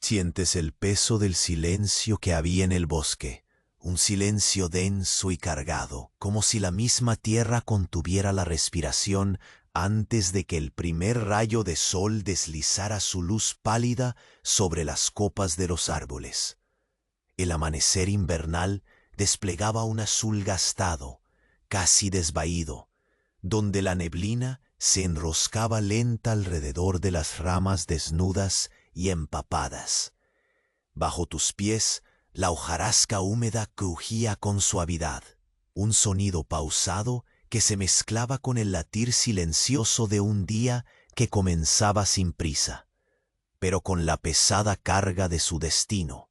Sientes el peso del silencio que había en el bosque, un silencio denso y cargado, como si la misma tierra contuviera la respiración antes de que el primer rayo de sol deslizara su luz pálida sobre las copas de los árboles. El amanecer invernal desplegaba un azul gastado, casi desvaído, donde la neblina se enroscaba lenta alrededor de las ramas desnudas y empapadas. Bajo tus pies, la hojarasca húmeda crujía con suavidad, un sonido pausado que se mezclaba con el latir silencioso de un día que comenzaba sin prisa, pero con la pesada carga de su destino.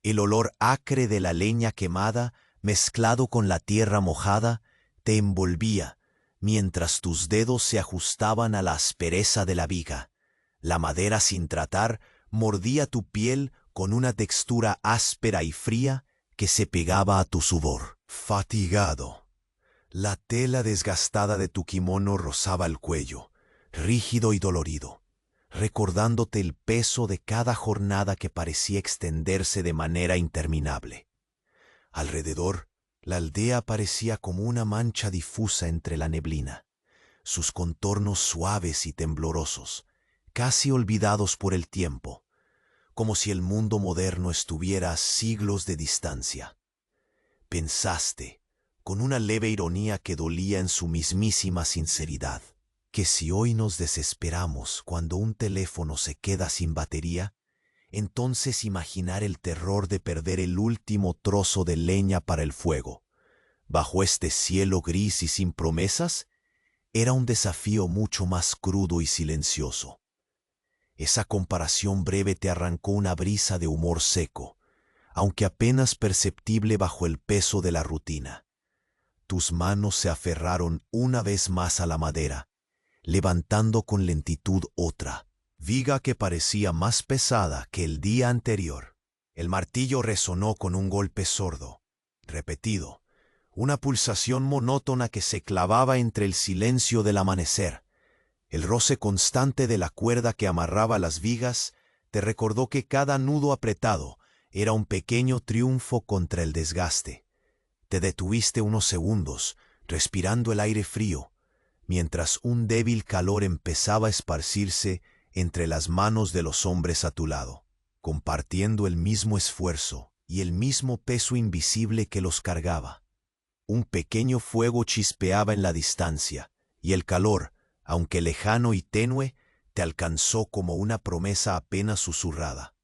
El olor acre de la leña quemada, mezclado con la tierra mojada, te envolvía, mientras tus dedos se ajustaban a la aspereza de la viga. La madera sin tratar mordía tu piel con una textura áspera y fría que se pegaba a tu sudor. Fatigado, la tela desgastada de tu kimono rozaba el cuello, rígido y dolorido, recordándote el peso de cada jornada que parecía extenderse de manera interminable. Alrededor, la aldea parecía como una mancha difusa entre la neblina, sus contornos suaves y temblorosos, casi olvidados por el tiempo, como si el mundo moderno estuviera a siglos de distancia. Pensaste, con una leve ironía que dolía en su mismísima sinceridad, que si hoy nos desesperamos cuando un teléfono se queda sin batería, entonces imaginar el terror de perder el último trozo de leña para el fuego, bajo este cielo gris y sin promesas, era un desafío mucho más crudo y silencioso. Esa comparación breve te arrancó una brisa de humor seco, aunque apenas perceptible bajo el peso de la rutina. Tus manos se aferraron una vez más a la madera, levantando con lentitud otra, viga que parecía más pesada que el día anterior. El martillo resonó con un golpe sordo, repetido, una pulsación monótona que se clavaba entre el silencio del amanecer. El roce constante de la cuerda que amarraba las vigas te recordó que cada nudo apretado era un pequeño triunfo contra el desgaste. Te detuviste unos segundos, respirando el aire frío, mientras un débil calor empezaba a esparcirse entre las manos de los hombres a tu lado, compartiendo el mismo esfuerzo y el mismo peso invisible que los cargaba. Un pequeño fuego chispeaba en la distancia, y el calor, aunque lejano y tenue, te alcanzó como una promesa apenas susurrada.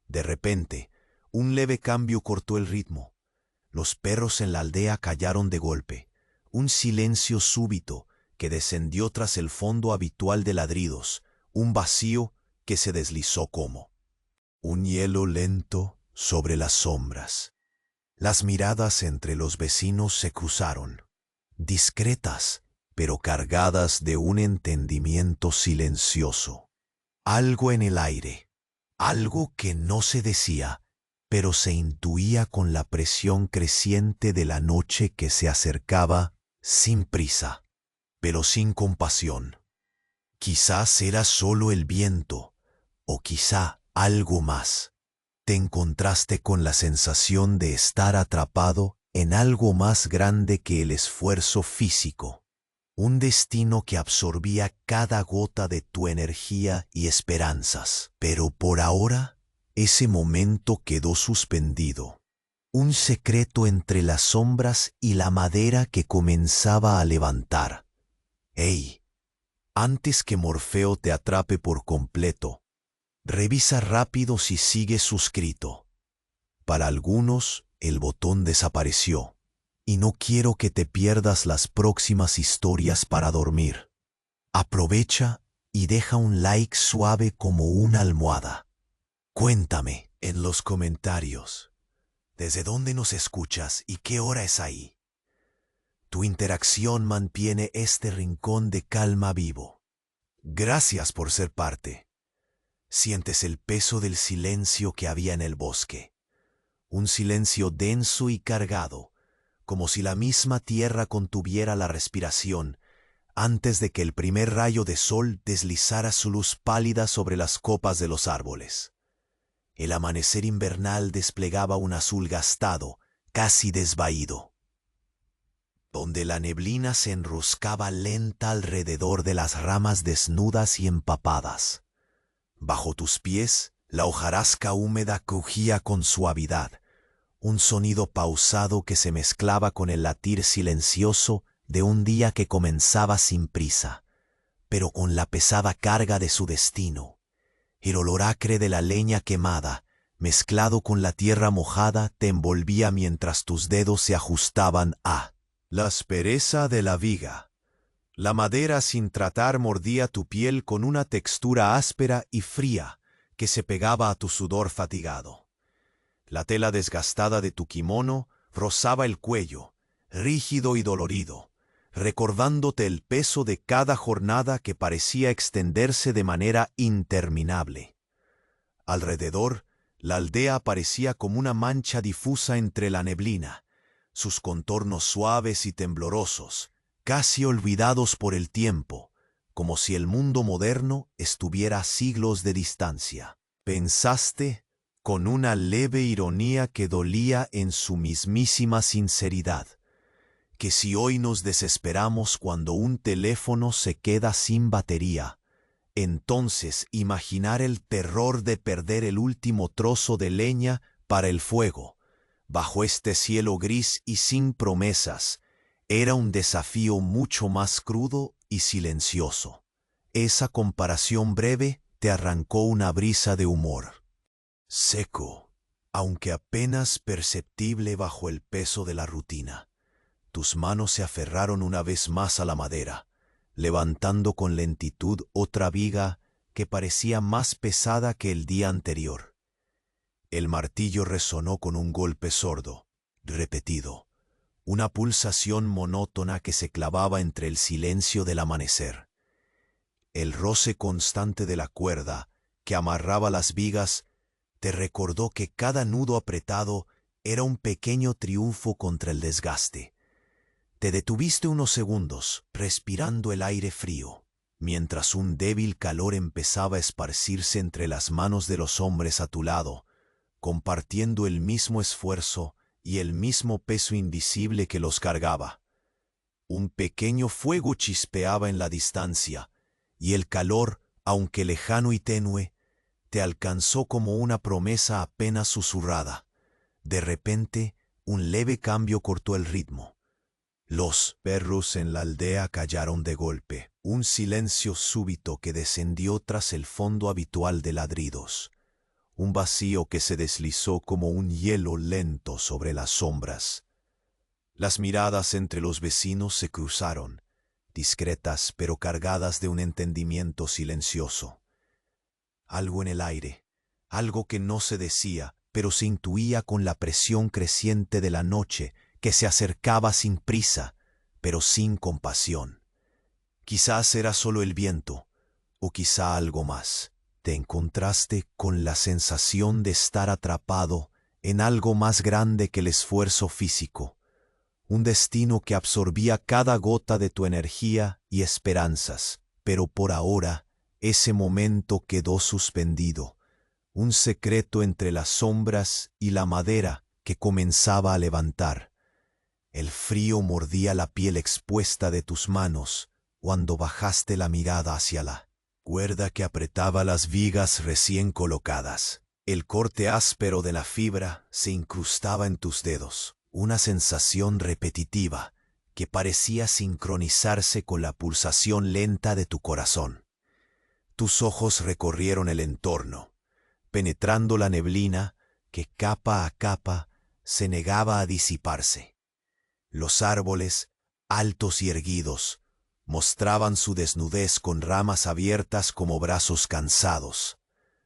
De repente, un leve cambio cortó el ritmo. Los perros en la aldea callaron de golpe, un silencio súbito que descendió tras el fondo habitual de ladridos, un vacío que se deslizó como un hielo lento sobre las sombras. Las miradas entre los vecinos se cruzaron, discretas, pero cargadas de un entendimiento silencioso. Algo en el aire, algo que no se decía, pero se intuía con la presión creciente de la noche que se acercaba sin prisa, pero sin compasión. Quizás era solo el viento, o quizá algo más. Te encontraste con la sensación de estar atrapado en algo más grande que el esfuerzo físico, un destino que absorbía cada gota de tu energía y esperanzas. Pero por ahora, ese momento quedó suspendido, un secreto entre las sombras y la madera que comenzaba a levantar. ¡Ey! Antes que Morfeo te atrape por completo, revisa rápido si sigues suscrito. Para algunos, el botón desapareció, y no quiero que te pierdas las próximas historias para dormir. Aprovecha y deja un like suave como una almohada. Cuéntame en los comentarios desde dónde nos escuchas y qué hora es ahí. Tu interacción mantiene este rincón de calma vivo. Gracias por ser parte. Sientes el peso del silencio que había en el bosque. Un silencio denso y cargado, como si la misma tierra contuviera la respiración antes de que el primer rayo de sol deslizara su luz pálida sobre las copas de los árboles. El amanecer invernal desplegaba un azul gastado, casi desvaído, donde la neblina se enroscaba lenta alrededor de las ramas desnudas y empapadas. Bajo tus pies, la hojarasca húmeda crujía con suavidad, un sonido pausado que se mezclaba con el latir silencioso de un día que comenzaba sin prisa, pero con la pesada carga de su destino. El olor acre de la leña quemada, mezclado con la tierra mojada, te envolvía mientras tus dedos se ajustaban a la aspereza de la viga. La madera sin tratar mordía tu piel con una textura áspera y fría que se pegaba a tu sudor fatigado. La tela desgastada de tu kimono rozaba el cuello, rígido y dolorido, recordándote el peso de cada jornada que parecía extenderse de manera interminable. Alrededor, la aldea parecía como una mancha difusa entre la neblina, sus contornos suaves y temblorosos, casi olvidados por el tiempo, como si el mundo moderno estuviera a siglos de distancia. Pensaste, con una leve ironía que dolía en su mismísima sinceridad, que si hoy nos desesperamos cuando un teléfono se queda sin batería, entonces imaginar el terror de perder el último trozo de leña para el fuego, bajo este cielo gris y sin promesas, era un desafío mucho más crudo y silencioso. Esa comparación breve te arrancó una brisa de humor. Seco, aunque apenas perceptible bajo el peso de la rutina. Tus manos se aferraron una vez más a la madera, levantando con lentitud otra viga que parecía más pesada que el día anterior. El martillo resonó con un golpe sordo, repetido, una pulsación monótona que se clavaba entre el silencio del amanecer. El roce constante de la cuerda que amarraba las vigas te recordó que cada nudo apretado era un pequeño triunfo contra el desgaste. Te detuviste unos segundos, respirando el aire frío, mientras un débil calor empezaba a esparcirse entre las manos de los hombres a tu lado, compartiendo el mismo esfuerzo y el mismo peso invisible que los cargaba. Un pequeño fuego chispeaba en la distancia, y el calor, aunque lejano y tenue, te alcanzó como una promesa apenas susurrada. De repente, un leve cambio cortó el ritmo. Los perros en la aldea callaron de golpe, un silencio súbito que descendió tras el fondo habitual de ladridos, un vacío que se deslizó como un hielo lento sobre las sombras. Las miradas entre los vecinos se cruzaron, discretas pero cargadas de un entendimiento silencioso. Algo en el aire, algo que no se decía, pero se intuía con la presión creciente de la noche que se acercaba sin prisa, pero sin compasión. Quizás era solo el viento, o quizá algo más. Te encontraste con la sensación de estar atrapado en algo más grande que el esfuerzo físico, un destino que absorbía cada gota de tu energía y esperanzas, pero por ahora ese momento quedó suspendido, un secreto entre las sombras y la madera que comenzaba a levantar. El frío mordía la piel expuesta de tus manos cuando bajaste la mirada hacia la cuerda que apretaba las vigas recién colocadas. El corte áspero de la fibra se incrustaba en tus dedos, una sensación repetitiva que parecía sincronizarse con la pulsación lenta de tu corazón. Tus ojos recorrieron el entorno, penetrando la neblina que capa a capa se negaba a disiparse. Los árboles, altos y erguidos, mostraban su desnudez con ramas abiertas como brazos cansados.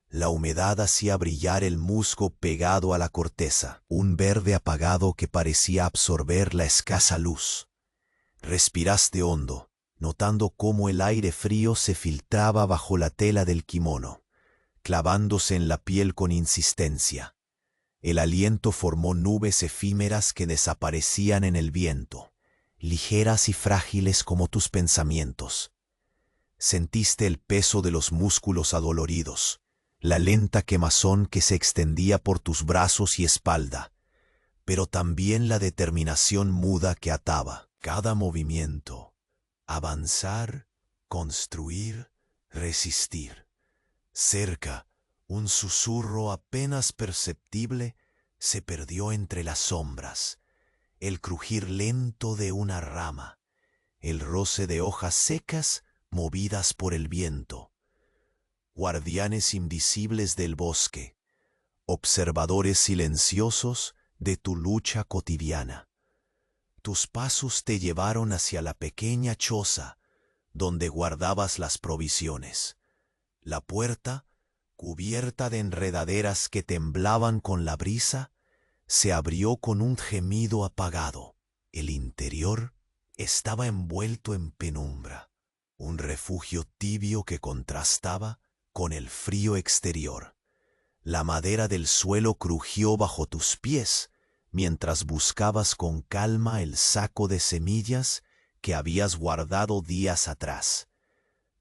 La humedad hacía brillar el musgo pegado a la corteza, un verde apagado que parecía absorber la escasa luz. Respiraste hondo, notando cómo el aire frío se filtraba bajo la tela del kimono, clavándose en la piel con insistencia. El aliento formó nubes efímeras que desaparecían en el viento, ligeras y frágiles como tus pensamientos. Sentiste el peso de los músculos adoloridos, la lenta quemazón que se extendía por tus brazos y espalda, pero también la determinación muda que ataba cada movimiento. Avanzar, construir, resistir. Cerca, un susurro apenas perceptible se perdió entre las sombras, el crujir lento de una rama, el roce de hojas secas movidas por el viento. Guardianes invisibles del bosque, observadores silenciosos de tu lucha cotidiana. Tus pasos te llevaron hacia la pequeña choza donde guardabas las provisiones. La puerta, cubierta de enredaderas que temblaban con la brisa, se abrió con un gemido apagado. El interior estaba envuelto en penumbra, un refugio tibio que contrastaba con el frío exterior. La madera del suelo crujió bajo tus pies mientras buscabas con calma el saco de semillas que habías guardado días atrás.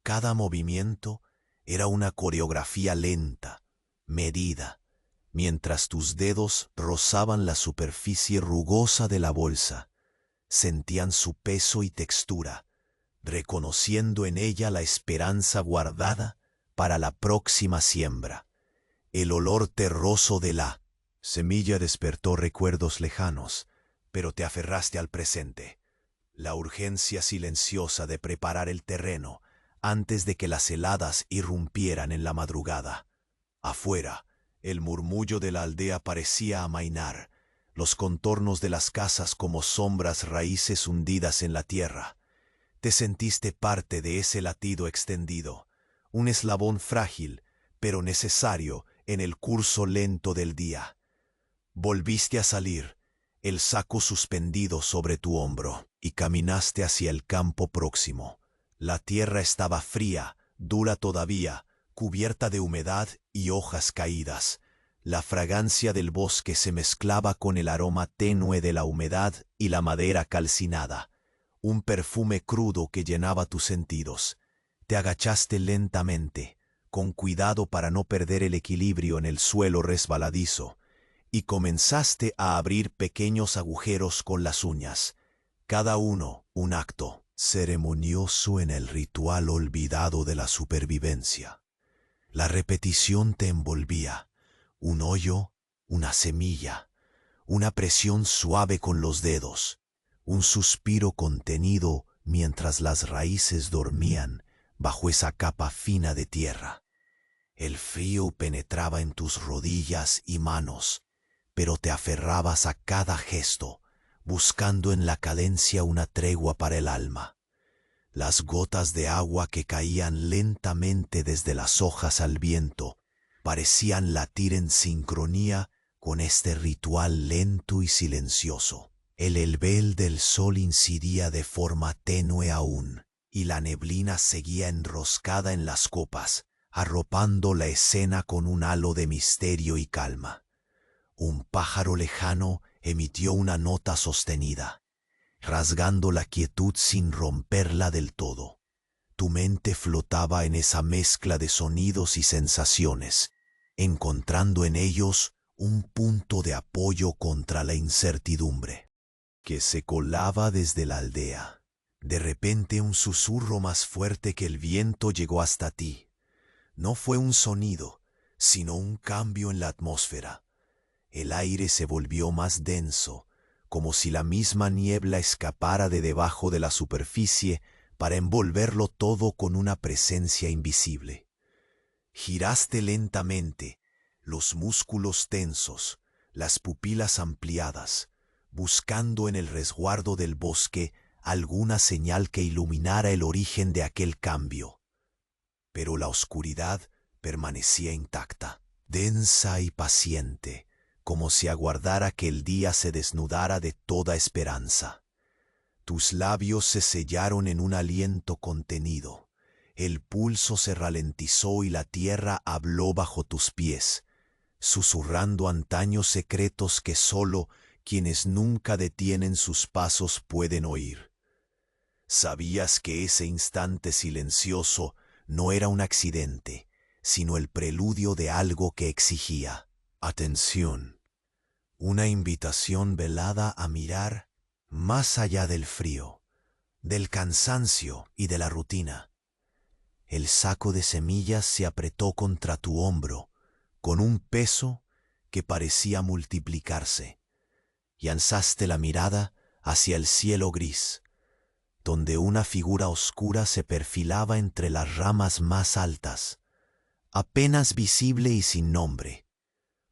Cada movimiento era una coreografía lenta, medida, mientras tus dedos rozaban la superficie rugosa de la bolsa. Sentían su peso y textura, reconociendo en ella la esperanza guardada para la próxima siembra. El olor terroso de la semilla despertó recuerdos lejanos, pero te aferraste al presente. La urgencia silenciosa de preparar el terreno antes de que las heladas irrumpieran en la madrugada. Afuera, el murmullo de la aldea parecía amainar, los contornos de las casas como sombras raíces hundidas en la tierra. Te sentiste parte de ese latido extendido, un eslabón frágil, pero necesario en el curso lento del día. Volviste a salir, el saco suspendido sobre tu hombro, y caminaste hacia el campo próximo. La tierra estaba fría, dura todavía, cubierta de humedad y hojas caídas. La fragancia del bosque se mezclaba con el aroma tenue de la humedad y la madera calcinada, un perfume crudo que llenaba tus sentidos. Te agachaste lentamente, con cuidado para no perder el equilibrio en el suelo resbaladizo, y comenzaste a abrir pequeños agujeros con las uñas, cada uno un acto ceremonioso en el ritual olvidado de la supervivencia. La repetición te envolvía, un hoyo, una semilla, una presión suave con los dedos, un suspiro contenido mientras las raíces dormían bajo esa capa fina de tierra. El frío penetraba en tus rodillas y manos, pero te aferrabas a cada gesto, buscando en la cadencia una tregua para el alma. Las gotas de agua que caían lentamente desde las hojas al viento parecían latir en sincronía con este ritual lento y silencioso. El helvel del sol incidía de forma tenue aún, y la neblina seguía enroscada en las copas, arropando la escena con un halo de misterio y calma. Un pájaro lejano emitió una nota sostenida, rasgando la quietud sin romperla del todo. Tu mente flotaba en esa mezcla de sonidos y sensaciones, encontrando en ellos un punto de apoyo contra la incertidumbre que se colaba desde la aldea. De repente un susurro más fuerte que el viento llegó hasta ti. No fue un sonido, sino un cambio en la atmósfera. El aire se volvió más denso, como si la misma niebla escapara de debajo de la superficie para envolverlo todo con una presencia invisible. Giraste lentamente, los músculos tensos, las pupilas ampliadas, buscando en el resguardo del bosque alguna señal que iluminara el origen de aquel cambio. Pero la oscuridad permanecía intacta, densa y paciente, como si aguardara que el día se desnudara de toda esperanza. Tus labios se sellaron en un aliento contenido, el pulso se ralentizó y la tierra habló bajo tus pies, susurrando antaños secretos que solo quienes nunca detienen sus pasos pueden oír. Sabías que ese instante silencioso no era un accidente, sino el preludio de algo que exigía atención. Una invitación velada a mirar más allá del frío, del cansancio y de la rutina. El saco de semillas se apretó contra tu hombro con un peso que parecía multiplicarse, y alzaste la mirada hacia el cielo gris, donde una figura oscura se perfilaba entre las ramas más altas, apenas visible y sin nombre,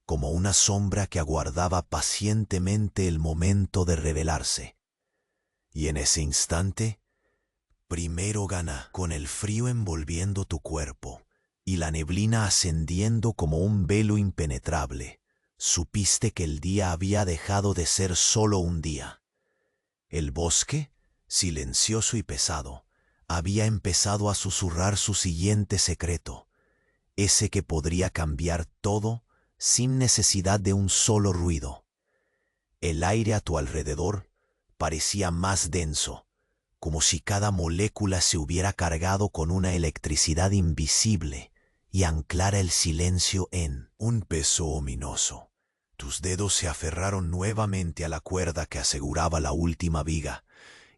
como una sombra que aguardaba pacientemente el momento de revelarse. Y en ese instante, primero gana, con el frío envolviendo tu cuerpo y la neblina ascendiendo como un velo impenetrable, supiste que el día había dejado de ser solo un día. El bosque, silencioso y pesado, había empezado a susurrar su siguiente secreto, ese que podría cambiar todo sin necesidad de un solo ruido. El aire a tu alrededor parecía más denso, como si cada molécula se hubiera cargado con una electricidad invisible y anclara el silencio en un peso ominoso. Tus dedos se aferraron nuevamente a la cuerda que aseguraba la última viga,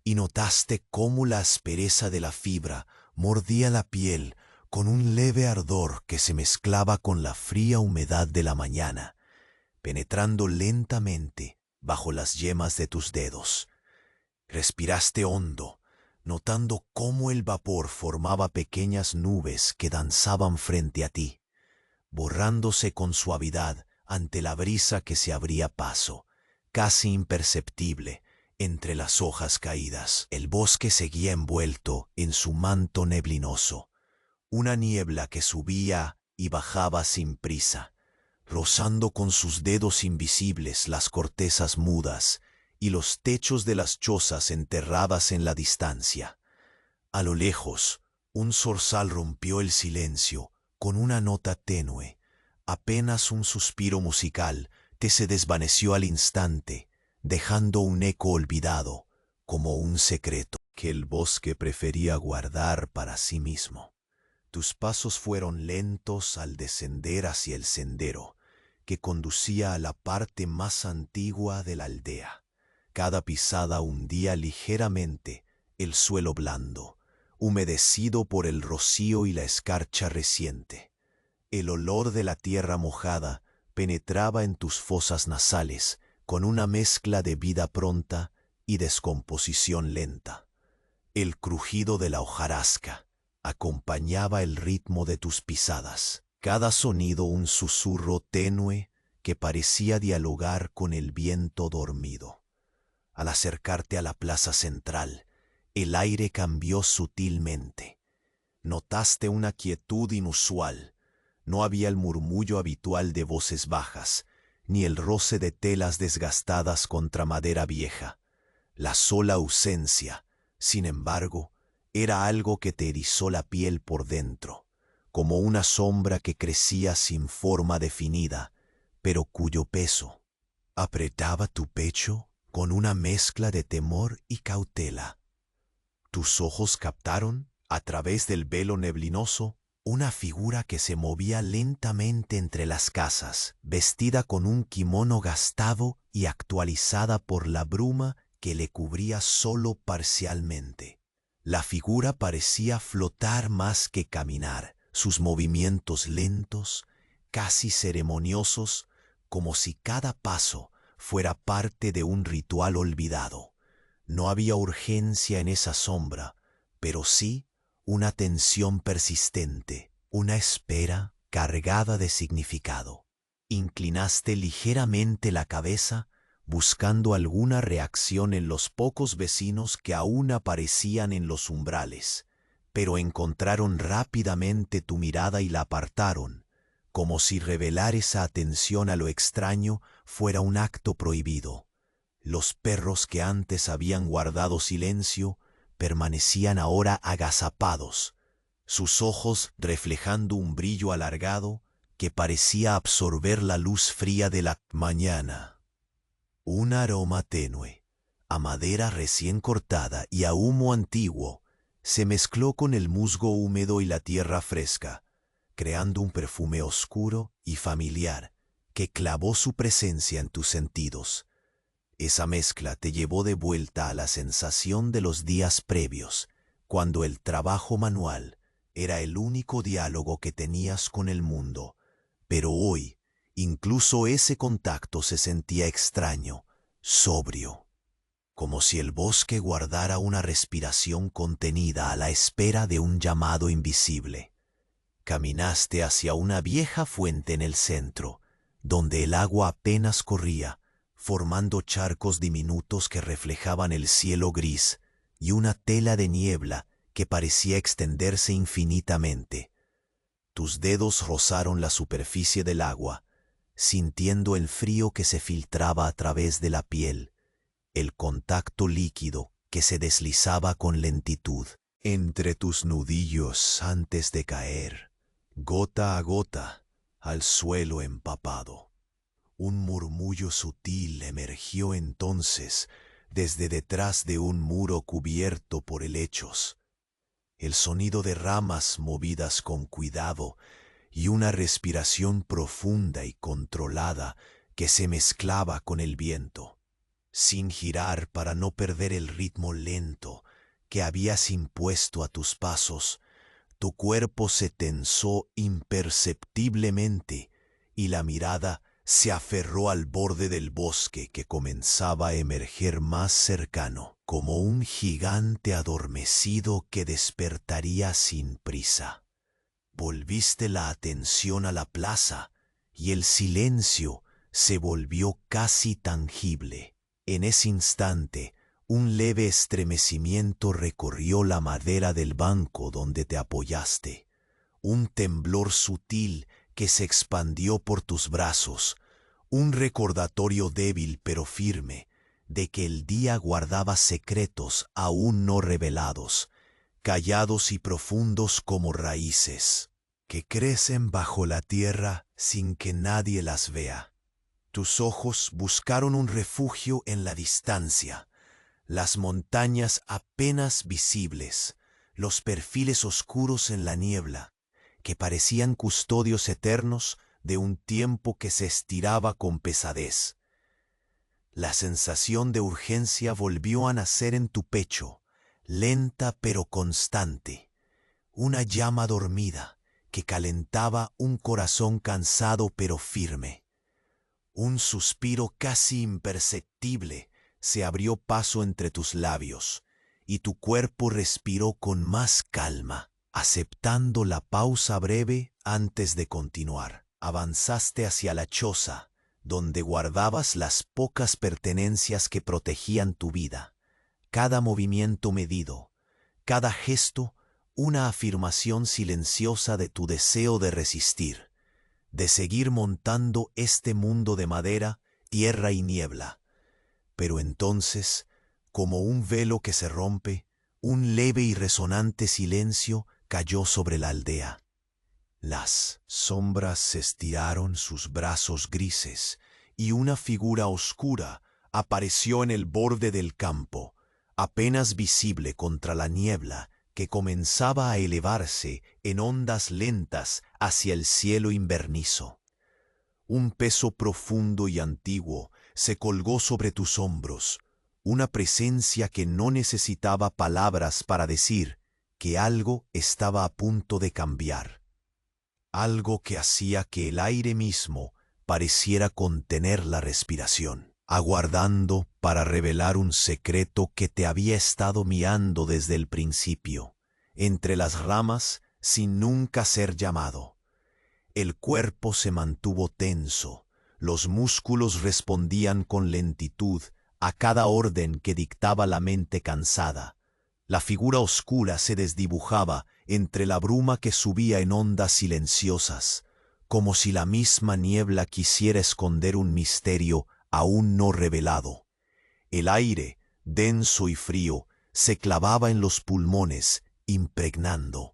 y notaste cómo la aspereza de la fibra mordía la piel con un leve ardor que se mezclaba con la fría humedad de la mañana, penetrando lentamente bajo las yemas de tus dedos. Respiraste hondo, notando cómo el vapor formaba pequeñas nubes que danzaban frente a ti, borrándose con suavidad ante la brisa que se abría paso, casi imperceptible, entre las hojas caídas. El bosque seguía envuelto en su manto neblinoso, una niebla que subía y bajaba sin prisa, rozando con sus dedos invisibles las cortezas mudas y los techos de las chozas enterradas en la distancia. A lo lejos, un zorzal rompió el silencio con una nota tenue. Apenas un suspiro musical que se desvaneció al instante, dejando un eco olvidado, como un secreto que el bosque prefería guardar para sí mismo. Tus pasos fueron lentos al descender hacia el sendero que conducía a la parte más antigua de la aldea. Cada pisada hundía ligeramente el suelo blando, humedecido por el rocío y la escarcha reciente. El olor de la tierra mojada penetraba en tus fosas nasales con una mezcla de vida pronta y descomposición lenta. El crujido de la hojarasca acompañaba el ritmo de tus pisadas, cada sonido un susurro tenue que parecía dialogar con el viento dormido. Al acercarte a la plaza central, el aire cambió sutilmente. Notaste una quietud inusual. No había el murmullo habitual de voces bajas, ni el roce de telas desgastadas contra madera vieja. La sola ausencia, sin embargo, era algo que te erizó la piel por dentro, como una sombra que crecía sin forma definida, pero cuyo peso apretaba tu pecho con una mezcla de temor y cautela. Tus ojos captaron, a través del velo neblinoso, una figura que se movía lentamente entre las casas, vestida con un kimono gastado y actualizada por la bruma que le cubría solo parcialmente. La figura parecía flotar más que caminar, sus movimientos lentos, casi ceremoniosos, como si cada paso fuera parte de un ritual olvidado. No había urgencia en esa sombra, pero sí una tensión persistente, una espera cargada de significado. Inclinaste ligeramente la cabeza, buscando alguna reacción en los pocos vecinos que aún aparecían en los umbrales, pero encontraron rápidamente tu mirada y la apartaron, como si revelar esa atención a lo extraño fuera un acto prohibido. Los perros que antes habían guardado silencio permanecían ahora agazapados, sus ojos reflejando un brillo alargado que parecía absorber la luz fría de la mañana. Un aroma tenue, a madera recién cortada y a humo antiguo, se mezcló con el musgo húmedo y la tierra fresca, creando un perfume oscuro y familiar que clavó su presencia en tus sentidos. Esa mezcla te llevó de vuelta a la sensación de los días previos, cuando el trabajo manual era el único diálogo que tenías con el mundo. Pero hoy, incluso ese contacto se sentía extraño, sobrio, como si el bosque guardara una respiración contenida a la espera de un llamado invisible. Caminaste hacia una vieja fuente en el centro, donde el agua apenas corría, formando charcos diminutos que reflejaban el cielo gris y una tela de niebla que parecía extenderse infinitamente. Tus dedos rozaron la superficie del agua, sintiendo el frío que se filtraba a través de la piel, el contacto líquido que se deslizaba con lentitud entre tus nudillos antes de caer, gota a gota, al suelo empapado. Un murmullo sutil emergió entonces desde detrás de un muro cubierto por helechos. El sonido de ramas movidas con cuidado y una respiración profunda y controlada que se mezclaba con el viento. Sin girar para no perder el ritmo lento que habías impuesto a tus pasos, tu cuerpo se tensó imperceptiblemente y la mirada se aferró al borde del bosque que comenzaba a emerger más cercano, como un gigante adormecido que despertaría sin prisa. Volviste la atención a la plaza y el silencio se volvió casi tangible. En ese instante, un leve estremecimiento recorrió la madera del banco donde te apoyaste. Un temblor sutil que se expandió por tus brazos, un recordatorio débil pero firme de que el día guardaba secretos aún no revelados, callados y profundos como raíces, que crecen bajo la tierra sin que nadie las vea. Tus ojos buscaron un refugio en la distancia, las montañas apenas visibles, los perfiles oscuros en la niebla, que parecían custodios eternos de un tiempo que se estiraba con pesadez. La sensación de urgencia volvió a nacer en tu pecho, lenta pero constante, una llama dormida que calentaba un corazón cansado pero firme. Un suspiro casi imperceptible se abrió paso entre tus labios, y tu cuerpo respiró con más calma, aceptando la pausa breve antes de continuar. Avanzaste hacia la choza, donde guardabas las pocas pertenencias que protegían tu vida. Cada movimiento medido, cada gesto, una afirmación silenciosa de tu deseo de resistir, de seguir montando este mundo de madera, tierra y niebla. Pero entonces, como un velo que se rompe, un leve y resonante silencio cayó sobre la aldea. Las sombras estiraron sus brazos grises y una figura oscura apareció en el borde del campo, apenas visible contra la niebla que comenzaba a elevarse en ondas lentas hacia el cielo invernizo. Un peso profundo y antiguo se colgó sobre tus hombros, una presencia que no necesitaba palabras para decir que algo estaba a punto de cambiar. Algo que hacía que el aire mismo pareciera contener la respiración, aguardando para revelar un secreto que te había estado mirando desde el principio, entre las ramas sin nunca ser llamado. El cuerpo se mantuvo tenso, los músculos respondían con lentitud a cada orden que dictaba la mente cansada. La figura oscura se desdibujaba entre la bruma que subía en ondas silenciosas, como si la misma niebla quisiera esconder un misterio aún no revelado. El aire, denso y frío, se clavaba en los pulmones, impregnando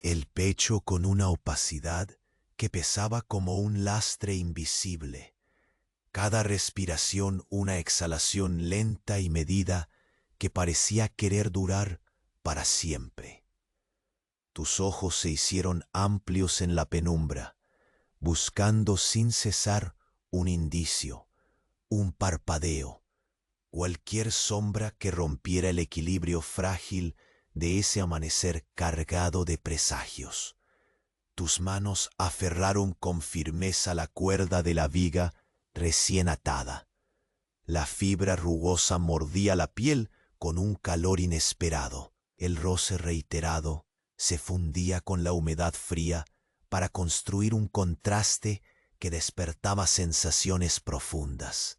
el pecho con una opacidad que pesaba como un lastre invisible. Cada respiración una exhalación lenta y medida que parecía querer durar para siempre. Tus ojos se hicieron amplios en la penumbra, buscando sin cesar un indicio, un parpadeo, cualquier sombra que rompiera el equilibrio frágil de ese amanecer cargado de presagios. Tus manos aferraron con firmeza la cuerda de la viga recién atada. La fibra rugosa mordía la piel con un calor inesperado. El roce reiterado se fundía con la humedad fría para construir un contraste que despertaba sensaciones profundas.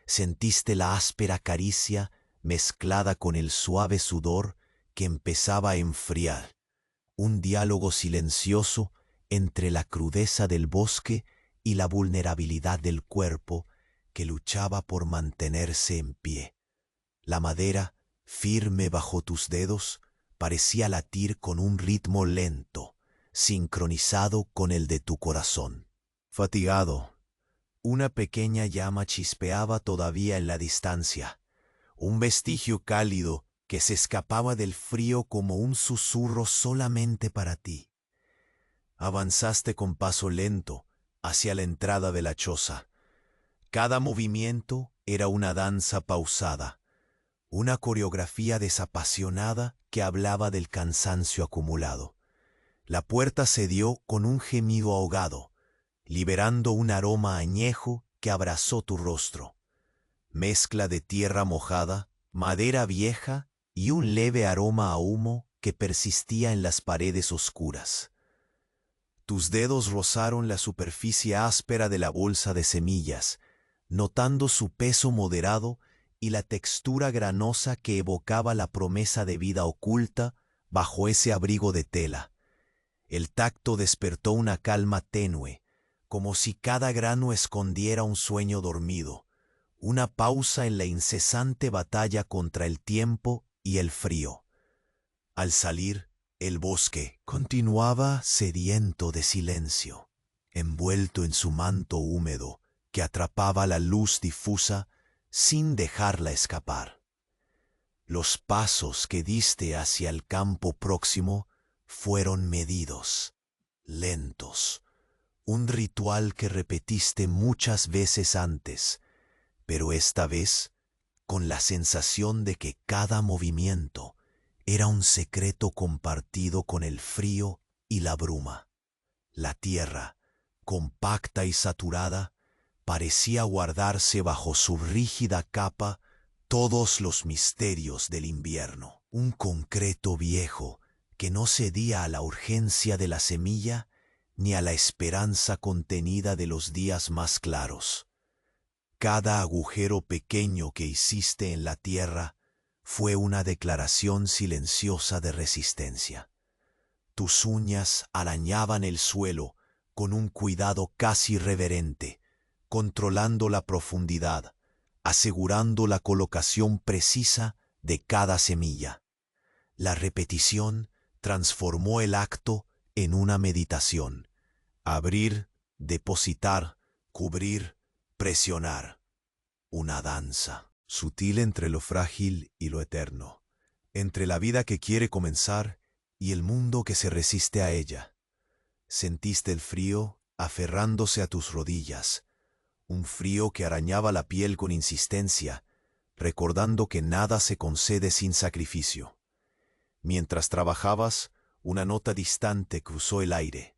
Sentiste la áspera caricia mezclada con el suave sudor que empezaba a enfriar. Un diálogo silencioso entre la crudeza del bosque y la vulnerabilidad del cuerpo que luchaba por mantenerse en pie. La madera, firme bajo tus dedos, parecía latir con un ritmo lento, sincronizado con el de tu corazón. Fatigado, una pequeña llama chispeaba todavía en la distancia, un vestigio cálido que se escapaba del frío como un susurro solamente para ti. Avanzaste con paso lento hacia la entrada de la choza. Cada movimiento era una danza pausada, una coreografía desapasionada que hablaba del cansancio acumulado. La puerta cedió con un gemido ahogado, liberando un aroma añejo que abrazó tu rostro. Mezcla de tierra mojada, madera vieja y un leve aroma a humo que persistía en las paredes oscuras. Tus dedos rozaron la superficie áspera de la bolsa de semillas, notando su peso moderado y la textura granosa que evocaba la promesa de vida oculta bajo ese abrigo de tela. El tacto despertó una calma tenue, como si cada grano escondiera un sueño dormido, una pausa en la incesante batalla contra el tiempo y el frío. Al salir, el bosque continuaba sediento de silencio, envuelto en su manto húmedo que atrapaba la luz difusa sin dejarla escapar. Los pasos que diste hacia el campo próximo fueron medidos, lentos, un ritual que repetiste muchas veces antes, pero esta vez con la sensación de que cada movimiento era un secreto compartido con el frío y la bruma. La tierra, compacta y saturada, parecía guardarse bajo su rígida capa todos los misterios del invierno. Un concreto viejo que no cedía a la urgencia de la semilla ni a la esperanza contenida de los días más claros. Cada agujero pequeño que hiciste en la tierra fue una declaración silenciosa de resistencia. Tus uñas arañaban el suelo con un cuidado casi reverente, controlando la profundidad, asegurando la colocación precisa de cada semilla. La repetición transformó el acto en una meditación. Abrir, depositar, cubrir, presionar. Una danza, sutil entre lo frágil y lo eterno, entre la vida que quiere comenzar y el mundo que se resiste a ella. Sentiste el frío aferrándose a tus rodillas, un frío que arañaba la piel con insistencia, recordando que nada se concede sin sacrificio. Mientras trabajabas, una nota distante cruzó el aire,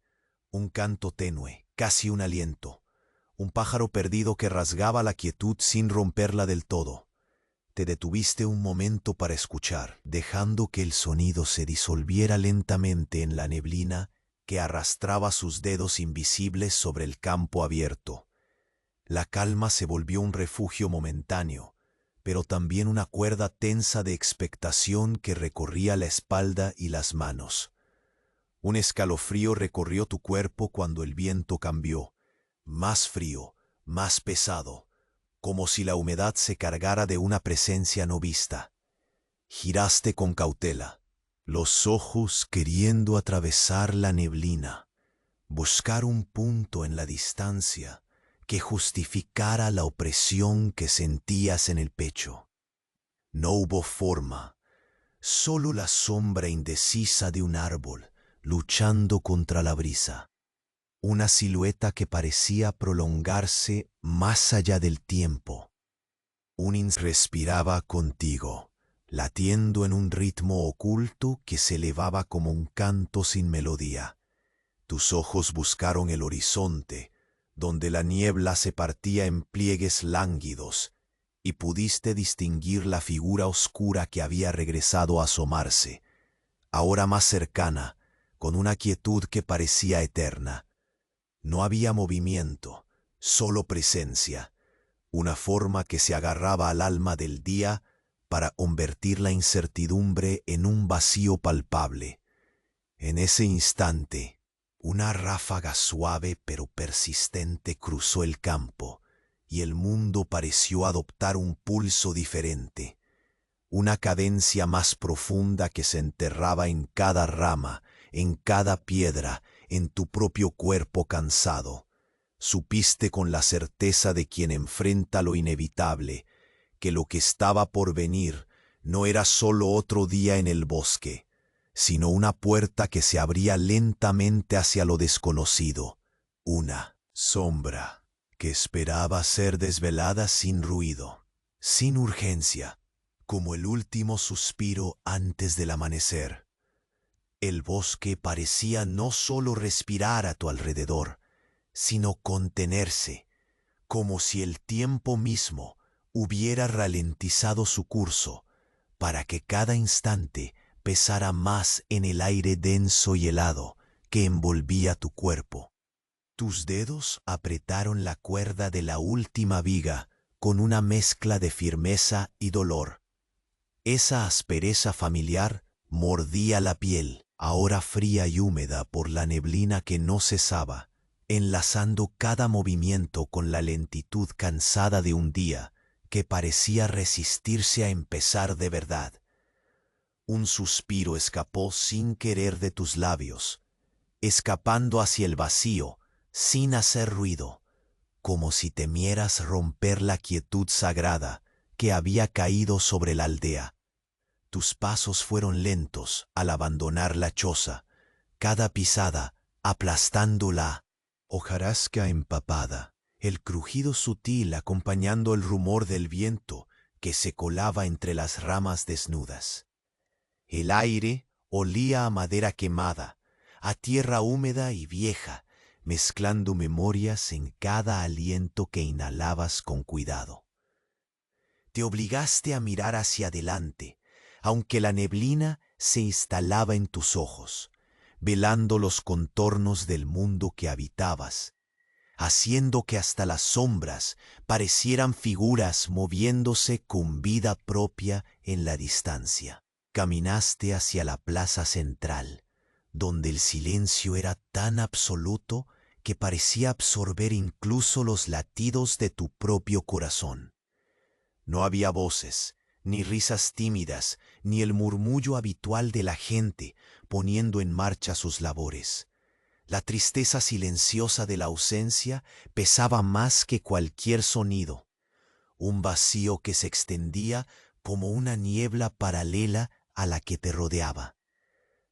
un canto tenue, casi un aliento, un pájaro perdido que rasgaba la quietud sin romperla del todo. Te detuviste un momento para escuchar, dejando que el sonido se disolviera lentamente en la neblina que arrastraba sus dedos invisibles sobre el campo abierto. La calma se volvió un refugio momentáneo, pero también una cuerda tensa de expectación que recorría la espalda y las manos. Un escalofrío recorrió tu cuerpo cuando el viento cambió, más frío, más pesado, como si la humedad se cargara de una presencia no vista. Giraste con cautela, los ojos queriendo atravesar la neblina, buscar un punto en la distancia que justificara la opresión que sentías en el pecho. No hubo forma, solo la sombra indecisa de un árbol, luchando contra la brisa. Una silueta que parecía prolongarse más allá del tiempo. Respiraba contigo, latiendo en un ritmo oculto que se elevaba como un canto sin melodía. Tus ojos buscaron el horizonte, donde la niebla se partía en pliegues lánguidos, y pudiste distinguir la figura oscura que había regresado a asomarse, ahora más cercana, con una quietud que parecía eterna. No había movimiento, solo presencia, una forma que se agarraba al alma del día para convertir la incertidumbre en un vacío palpable. En ese instante, una ráfaga suave pero persistente cruzó el campo, y el mundo pareció adoptar un pulso diferente, una cadencia más profunda que se enterraba en cada rama, en cada piedra, en tu propio cuerpo cansado. Supiste con la certeza de quien enfrenta lo inevitable, que lo que estaba por venir no era solo otro día en el bosque, sino una puerta que se abría lentamente hacia lo desconocido, una sombra que esperaba ser desvelada sin ruido, sin urgencia, como el último suspiro antes del amanecer. El bosque parecía no solo respirar a tu alrededor, sino contenerse, como si el tiempo mismo hubiera ralentizado su curso, para que cada instante pesara más en el aire denso y helado que envolvía tu cuerpo. Tus dedos apretaron la cuerda de la última viga con una mezcla de firmeza y dolor. Esa aspereza familiar mordía la piel, ahora fría y húmeda por la neblina que no cesaba, enlazando cada movimiento con la lentitud cansada de un día que parecía resistirse a empezar de verdad. Un suspiro escapó sin querer de tus labios, escapando hacia el vacío, sin hacer ruido, como si temieras romper la quietud sagrada que había caído sobre la aldea. Tus pasos fueron lentos al abandonar la choza, cada pisada aplastando la hojarasca empapada, el crujido sutil acompañando el rumor del viento que se colaba entre las ramas desnudas. El aire olía a madera quemada, a tierra húmeda y vieja, mezclando memorias en cada aliento que inhalabas con cuidado. Te obligaste a mirar hacia adelante, aunque la neblina se instalaba en tus ojos, velando los contornos del mundo que habitabas, haciendo que hasta las sombras parecieran figuras moviéndose con vida propia en la distancia. Caminaste hacia la plaza central, donde el silencio era tan absoluto que parecía absorber incluso los latidos de tu propio corazón. No había voces, ni risas tímidas, ni el murmullo habitual de la gente poniendo en marcha sus labores. La tristeza silenciosa de la ausencia pesaba más que cualquier sonido, un vacío que se extendía como una niebla paralela a la que te rodeaba.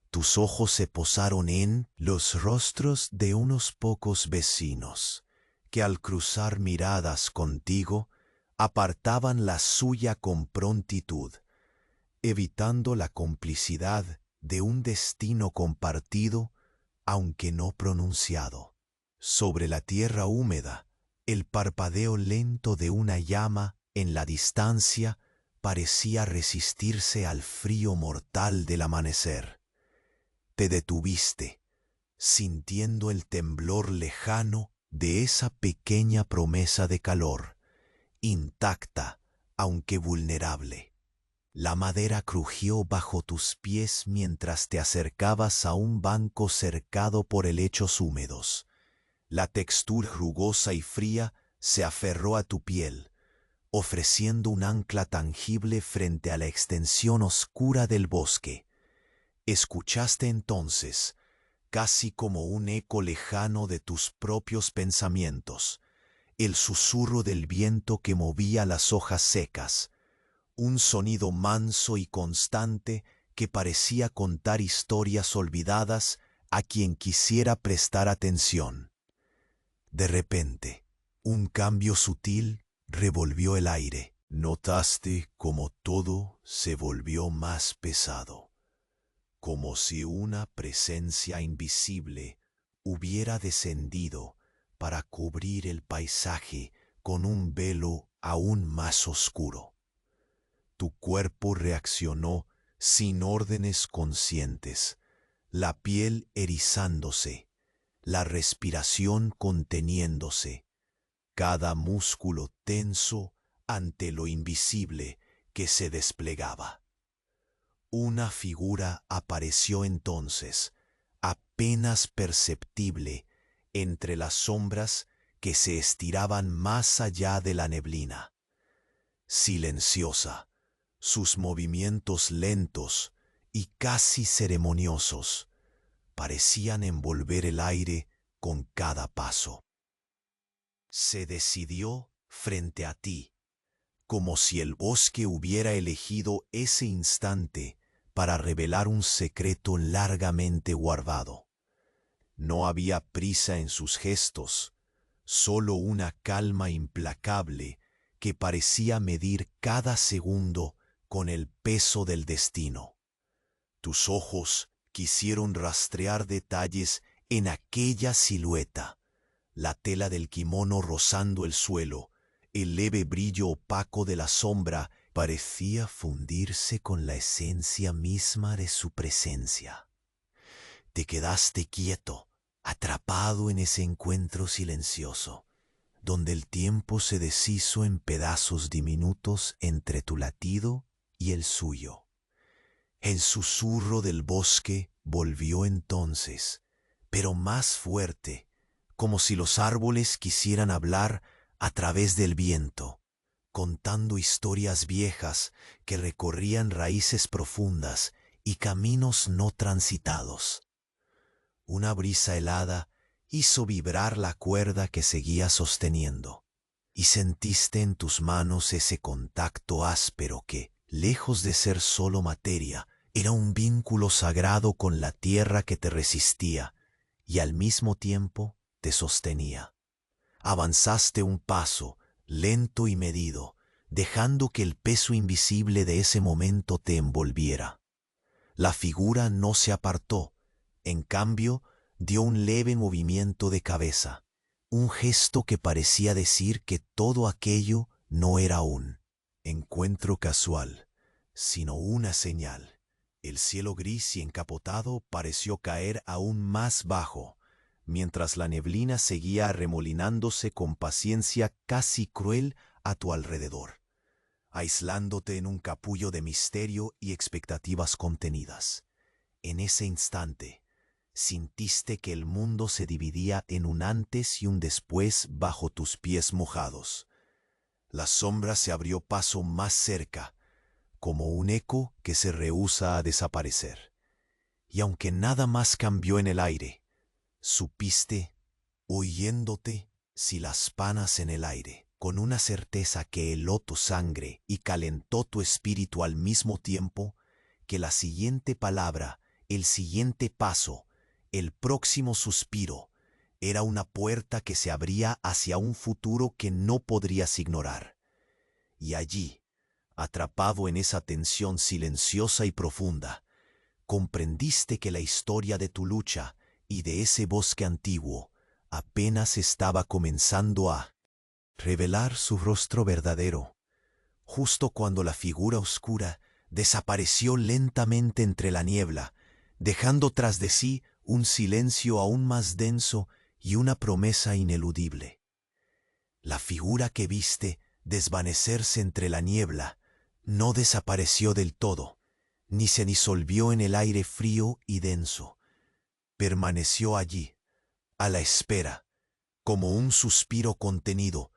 Tus ojos se posaron en los rostros de unos pocos vecinos, que al cruzar miradas contigo, apartaban la suya con prontitud, evitando la complicidad de un destino compartido, aunque no pronunciado. Sobre la tierra húmeda, el parpadeo lento de una llama en la distancia parecía resistirse al frío mortal del amanecer. Te detuviste, sintiendo el temblor lejano de esa pequeña promesa de calor, intacta aunque vulnerable. La madera crujió bajo tus pies mientras te acercabas a un banco cercado por helechos húmedos. La textura rugosa y fría se aferró a tu piel, ofreciendo un ancla tangible frente a la extensión oscura del bosque. Escuchaste entonces, casi como un eco lejano de tus propios pensamientos, el susurro del viento que movía las hojas secas, un sonido manso y constante que parecía contar historias olvidadas a quien quisiera prestar atención. De repente, un cambio sutil revolvió el aire. Notaste cómo todo se volvió más pesado, como si una presencia invisible hubiera descendido para cubrir el paisaje con un velo aún más oscuro. Tu cuerpo reaccionó sin órdenes conscientes, la piel erizándose, la respiración conteniéndose, cada músculo tenso ante lo invisible que se desplegaba. Una figura apareció entonces, apenas perceptible, entre las sombras que se estiraban más allá de la neblina. Silenciosa, sus movimientos lentos y casi ceremoniosos parecían envolver el aire con cada paso. Se decidió frente a ti, como si el bosque hubiera elegido ese instante para revelar un secreto largamente guardado. No había prisa en sus gestos, solo una calma implacable que parecía medir cada segundo con el peso del destino. Tus ojos quisieron rastrear detalles en aquella silueta, la tela del kimono rozando el suelo, el leve brillo opaco de la sombra parecía fundirse con la esencia misma de su presencia. Te quedaste quieto, atrapado en ese encuentro silencioso, donde el tiempo se deshizo en pedazos diminutos entre tu latido y el suyo. El susurro del bosque volvió entonces, pero más fuerte, como si los árboles quisieran hablar a través del viento, contando historias viejas que recorrían raíces profundas y caminos no transitados. Una brisa helada hizo vibrar la cuerda que seguía sosteniendo, y sentiste en tus manos ese contacto áspero que, lejos de ser solo materia, era un vínculo sagrado con la tierra que te resistía y al mismo tiempo te sostenía. Avanzaste un paso, lento y medido, dejando que el peso invisible de ese momento te envolviera. La figura no se apartó, en cambio, dio un leve movimiento de cabeza, un gesto que parecía decir que todo aquello no era un encuentro casual, sino una señal. El cielo gris y encapotado pareció caer aún más bajo, mientras la neblina seguía arremolinándose con paciencia casi cruel a tu alrededor, aislándote en un capullo de misterio y expectativas contenidas. En ese instante, sintiste que el mundo se dividía en un antes y un después bajo tus pies mojados. La sombra se abrió paso más cerca, como un eco que se rehúsa a desaparecer. Y aunque nada más cambió en el aire, supiste, oyéndote, si las panas en el aire, con una certeza que heló tu sangre y calentó tu espíritu al mismo tiempo, que la siguiente palabra, el siguiente paso, el próximo suspiro, era una puerta que se abría hacia un futuro que no podrías ignorar. Y allí, atrapado en esa tensión silenciosa y profunda, comprendiste que la historia de tu lucha y de ese bosque antiguo apenas estaba comenzando a revelar su rostro verdadero, justo cuando la figura oscura desapareció lentamente entre la niebla, dejando tras de sí un silencio aún más denso y una promesa ineludible. La figura que viste desvanecerse entre la niebla no desapareció del todo, ni se disolvió en el aire frío y denso. Permaneció allí, a la espera, como un suspiro contenido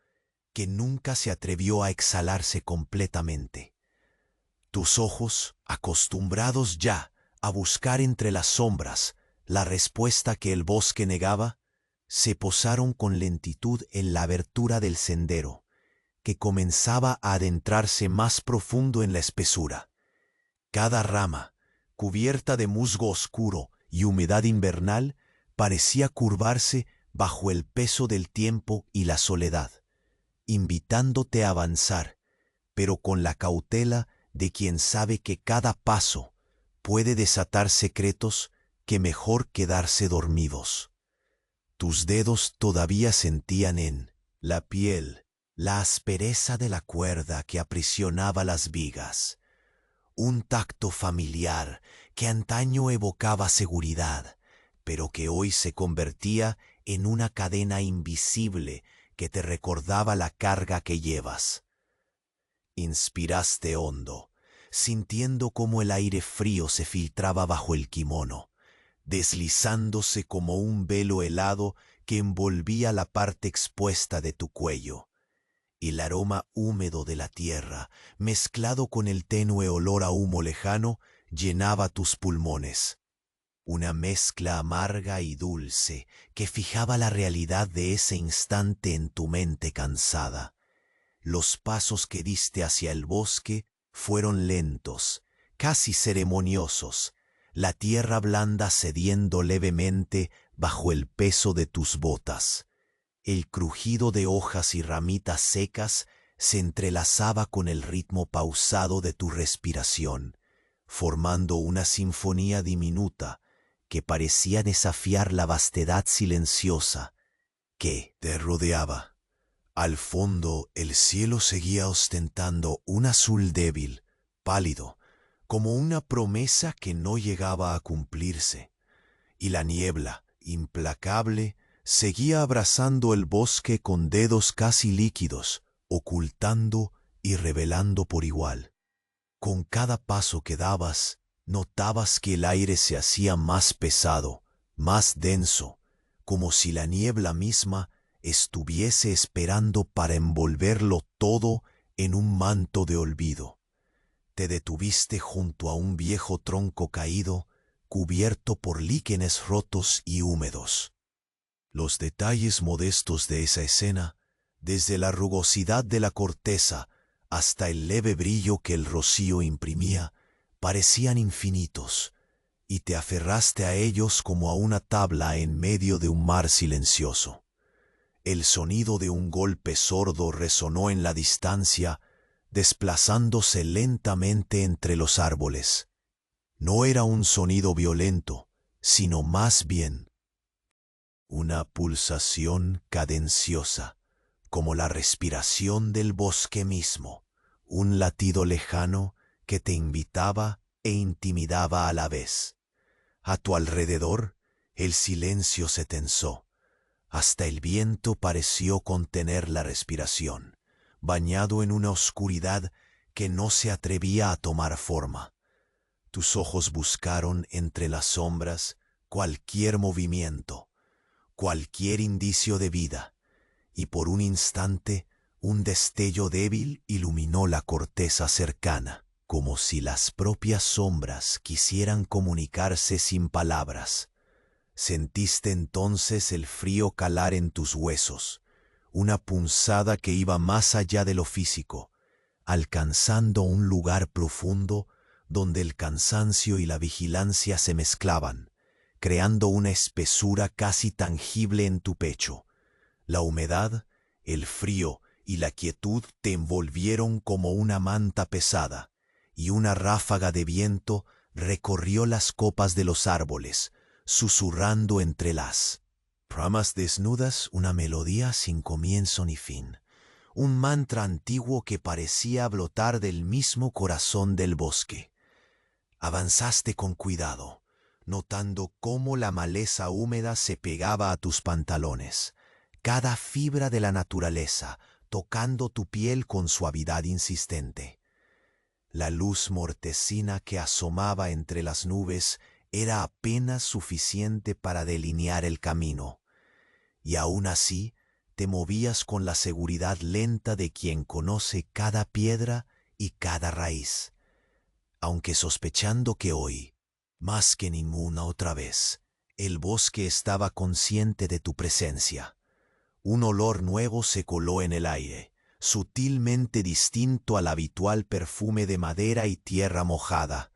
que nunca se atrevió a exhalarse completamente. Tus ojos, acostumbrados ya a buscar entre las sombras la respuesta que el bosque negaba, se posaron con lentitud en la abertura del sendero, que comenzaba a adentrarse más profundo en la espesura. Cada rama, cubierta de musgo oscuro y humedad invernal parecía curvarse bajo el peso del tiempo y la soledad, invitándote a avanzar, pero con la cautela de quien sabe que cada paso puede desatar secretos que mejor quedarse dormidos. Tus dedos todavía sentían en la piel la aspereza de la cuerda que aprisionaba las vigas, un tacto familiar que antaño evocaba seguridad, pero que hoy se convertía en una cadena invisible que te recordaba la carga que llevas. Inspiraste hondo, sintiendo cómo el aire frío se filtraba bajo el kimono, deslizándose como un velo helado que envolvía la parte expuesta de tu cuello. El aroma húmedo de la tierra, mezclado con el tenue olor a humo lejano, llenaba tus pulmones. Una mezcla amarga y dulce que fijaba la realidad de ese instante en tu mente cansada. Los pasos que diste hacia el bosque fueron lentos, casi ceremoniosos, la tierra blanda cediendo levemente bajo el peso de tus botas. El crujido de hojas y ramitas secas se entrelazaba con el ritmo pausado de tu respiración, formando una sinfonía diminuta que parecía desafiar la vastedad silenciosa que te rodeaba. Al fondo el cielo seguía ostentando un azul débil, pálido, como una promesa que no llegaba a cumplirse, y la niebla, implacable, seguía abrazando el bosque con dedos casi líquidos, ocultando y revelando por igual. Con cada paso que dabas, notabas que el aire se hacía más pesado, más denso, como si la niebla misma estuviese esperando para envolverlo todo en un manto de olvido. Te detuviste junto a un viejo tronco caído, cubierto por líquenes rotos y húmedos. Los detalles modestos de esa escena, desde la rugosidad de la corteza hasta el leve brillo que el rocío imprimía, parecían infinitos, y te aferraste a ellos como a una tabla en medio de un mar silencioso. El sonido de un golpe sordo resonó en la distancia, desplazándose lentamente entre los árboles. No era un sonido violento, sino más bien una pulsación cadenciosa, como la respiración del bosque mismo, un latido lejano que te invitaba e intimidaba a la vez. A tu alrededor, el silencio se tensó. Hasta el viento pareció contener la respiración, bañado en una oscuridad que no se atrevía a tomar forma. Tus ojos buscaron entre las sombras cualquier movimiento, cualquier indicio de vida, y por un instante un destello débil iluminó la corteza cercana, como si las propias sombras quisieran comunicarse sin palabras. Sentiste entonces el frío calar en tus huesos, una punzada que iba más allá de lo físico, alcanzando un lugar profundo donde el cansancio y la vigilancia se mezclaban, creando una espesura casi tangible en tu pecho. La humedad, el frío y la quietud te envolvieron como una manta pesada, y una ráfaga de viento recorrió las copas de los árboles, susurrando entre las ramas desnudas una melodía sin comienzo ni fin, un mantra antiguo que parecía brotar del mismo corazón del bosque. Avanzaste con cuidado, notando cómo la maleza húmeda se pegaba a tus pantalones, cada fibra de la naturaleza tocando tu piel con suavidad insistente. La luz mortecina que asomaba entre las nubes era apenas suficiente para delinear el camino, y aún así te movías con la seguridad lenta de quien conoce cada piedra y cada raíz, aunque sospechando que hoy, más que ninguna otra vez, el bosque estaba consciente de tu presencia. Un olor nuevo se coló en el aire, sutilmente distinto al habitual perfume de madera y tierra mojada,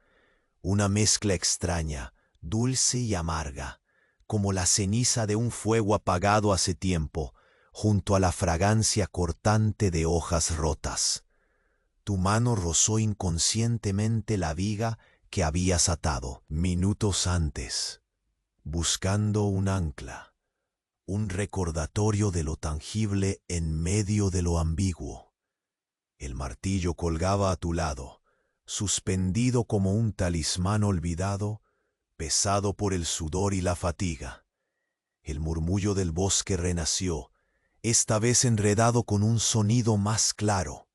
una mezcla extraña, dulce y amarga, como la ceniza de un fuego apagado hace tiempo, junto a la fragancia cortante de hojas rotas. Tu mano rozó inconscientemente la viga que habías atado minutos antes, buscando un ancla, un recordatorio de lo tangible en medio de lo ambiguo. El martillo colgaba a tu lado, suspendido como un talismán olvidado, pesado por el sudor y la fatiga. El murmullo del bosque renació, esta vez enredado con un sonido más claro.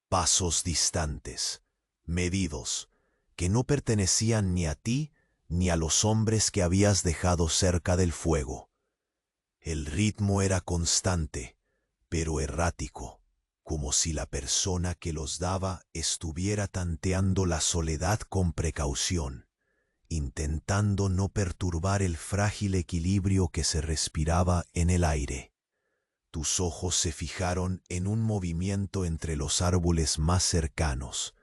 Pasos distantes, medidos, que no pertenecían ni a ti ni a los hombres que habías dejado cerca del fuego. El ritmo era constante, pero errático, como si la persona que los daba estuviera tanteando la soledad con precaución, intentando no perturbar el frágil equilibrio que se respiraba en el aire. Tus ojos se fijaron en un movimiento entre los árboles más cercanos,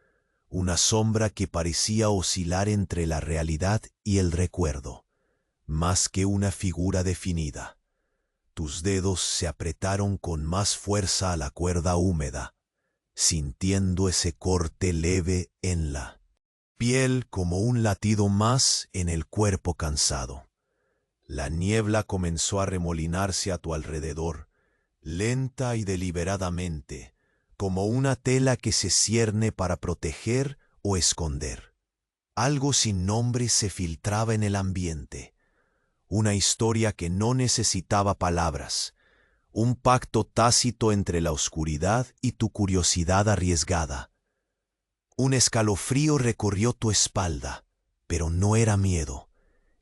una sombra que parecía oscilar entre la realidad y el recuerdo, más que una figura definida. Tus dedos se apretaron con más fuerza a la cuerda húmeda, sintiendo ese corte leve en la piel como un latido más en el cuerpo cansado. La niebla comenzó a remolinarse a tu alrededor, lenta y deliberadamente, como una tela que se cierne para proteger o esconder. Algo sin nombre se filtraba en el ambiente, una historia que no necesitaba palabras, un pacto tácito entre la oscuridad y tu curiosidad arriesgada. Un escalofrío recorrió tu espalda, pero no era miedo,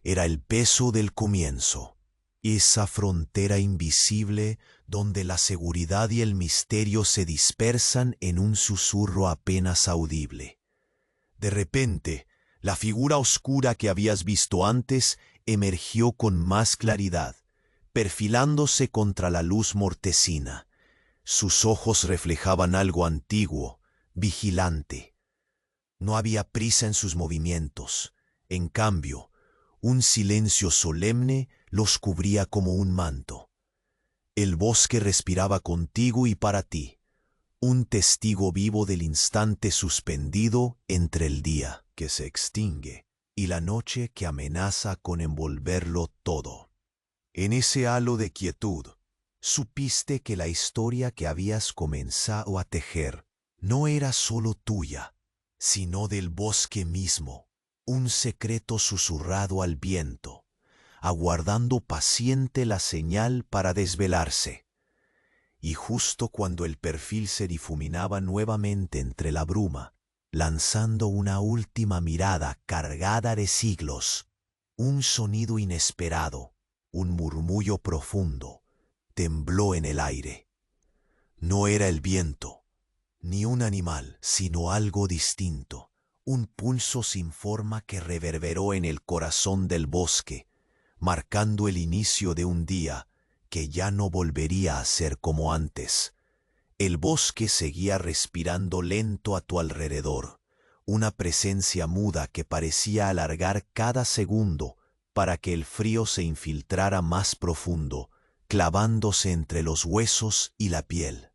era el peso del comienzo, esa frontera invisible donde la seguridad y el misterio se dispersan en un susurro apenas audible. De repente, la figura oscura que habías visto antes emergió con más claridad, perfilándose contra la luz mortecina. Sus ojos reflejaban algo antiguo, vigilante. No había prisa en sus movimientos. En cambio, un silencio solemne los cubría como un manto. El bosque respiraba contigo y para ti, un testigo vivo del instante suspendido entre el día que se extingue y la noche que amenaza con envolverlo todo. En ese halo de quietud, supiste que la historia que habías comenzado a tejer no era solo tuya, sino del bosque mismo, un secreto susurrado al viento, aguardando paciente la señal para desvelarse. Y justo cuando el perfil se difuminaba nuevamente entre la bruma, lanzando una última mirada cargada de siglos, un sonido inesperado, un murmullo profundo, tembló en el aire. No era el viento, ni un animal, sino algo distinto, un pulso sin forma que reverberó en el corazón del bosque, marcando el inicio de un día que ya no volvería a ser como antes. El bosque seguía respirando lento a tu alrededor, una presencia muda que parecía alargar cada segundo para que el frío se infiltrara más profundo, clavándose entre los huesos y la piel.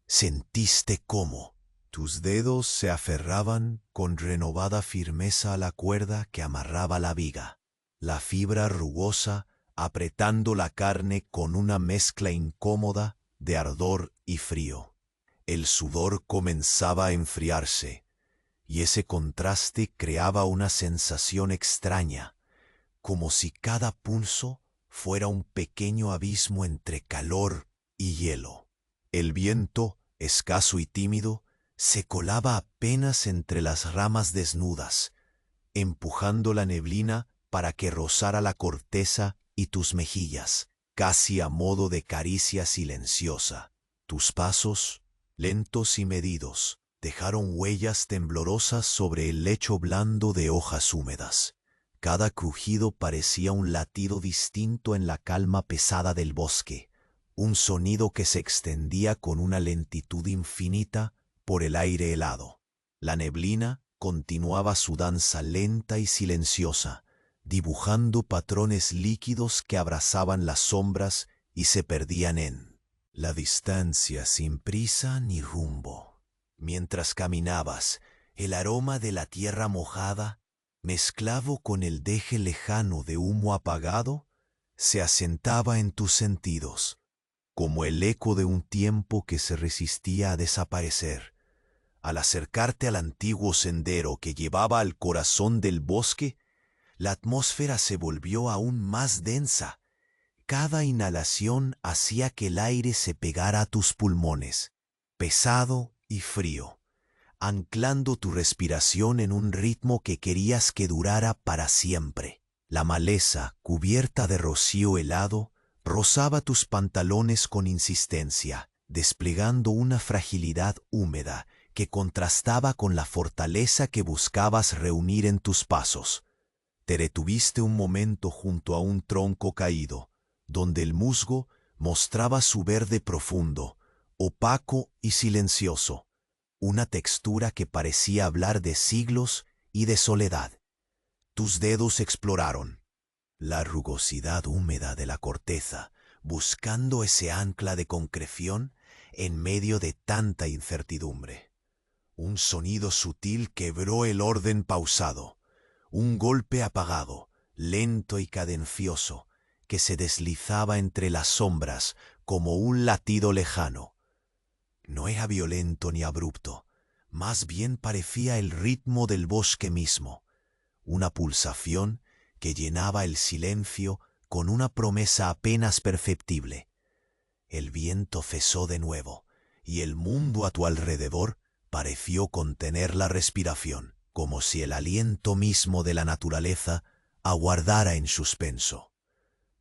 Sentiste cómo tus dedos se aferraban con renovada firmeza a la cuerda que amarraba la viga, la fibra rugosa apretando la carne con una mezcla incómoda de ardor y frío. El sudor comenzaba a enfriarse, y ese contraste creaba una sensación extraña, como si cada pulso fuera un pequeño abismo entre calor y hielo. El viento, escaso y tímido, se colaba apenas entre las ramas desnudas, empujando la neblina para que rozara la corteza y tus mejillas, casi a modo de caricia silenciosa. Tus pasos, lentos y medidos, dejaron huellas temblorosas sobre el lecho blando de hojas húmedas. Cada crujido parecía un latido distinto en la calma pesada del bosque, un sonido que se extendía con una lentitud infinita por el aire helado. La neblina continuaba su danza lenta y silenciosa, dibujando patrones líquidos que abrazaban las sombras y se perdían en la distancia sin prisa ni rumbo. Mientras caminabas, el aroma de la tierra mojada, mezclado con el deje lejano de humo apagado, se asentaba en tus sentidos, como el eco de un tiempo que se resistía a desaparecer. Al acercarte al antiguo sendero que llevaba al corazón del bosque, la atmósfera se volvió aún más densa. Cada inhalación hacía que el aire se pegara a tus pulmones, pesado y frío, anclando tu respiración en un ritmo que querías que durara para siempre. La maleza, cubierta de rocío helado, rozaba tus pantalones con insistencia, desplegando una fragilidad húmeda que contrastaba con la fortaleza que buscabas reunir en tus pasos. Te detuviste un momento junto a un tronco caído, donde el musgo mostraba su verde profundo, opaco y silencioso, una textura que parecía hablar de siglos y de soledad. Tus dedos exploraron la rugosidad húmeda de la corteza, buscando ese ancla de concreción en medio de tanta incertidumbre. Un sonido sutil quebró el orden pausado, un golpe apagado, lento y cadencioso, que se deslizaba entre las sombras como un latido lejano. No era violento ni abrupto, más bien parecía el ritmo del bosque mismo, una pulsación que llenaba el silencio con una promesa apenas perceptible. El viento cesó de nuevo, y el mundo a tu alrededor pareció contener la respiración, como si el aliento mismo de la naturaleza aguardara en suspenso.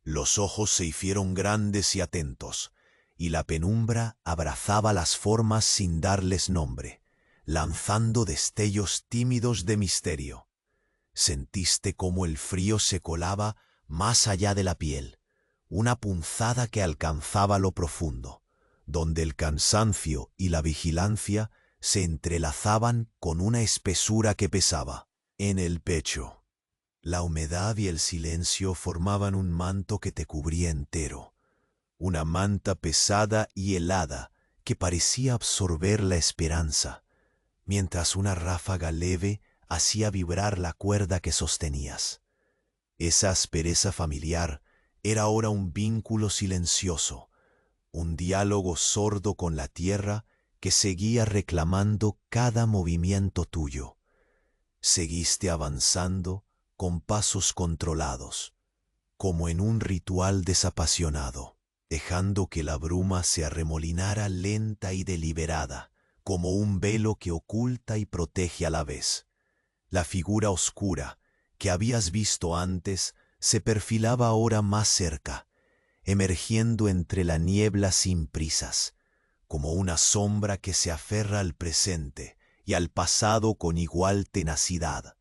Los ojos se hicieron grandes y atentos, y la penumbra abrazaba las formas sin darles nombre, lanzando destellos tímidos de misterio. Sentiste cómo el frío se colaba más allá de la piel, una punzada que alcanzaba lo profundo, donde el cansancio y la vigilancia se entrelazaban con una espesura que pesaba. En el pecho, la humedad y el silencio formaban un manto que te cubría entero, una manta pesada y helada que parecía absorber la esperanza, mientras una ráfaga leve hacía vibrar la cuerda que sostenías. Esa aspereza familiar era ahora un vínculo silencioso, un diálogo sordo con la tierra que seguía reclamando cada movimiento tuyo. Seguiste avanzando con pasos controlados, como en un ritual desapasionado, dejando que la bruma se arremolinara lenta y deliberada, como un velo que oculta y protege a la vez. La figura oscura que habías visto antes se perfilaba ahora más cerca, emergiendo entre la niebla sin prisas, como una sombra que se aferra al presente y al pasado con igual tenacidad.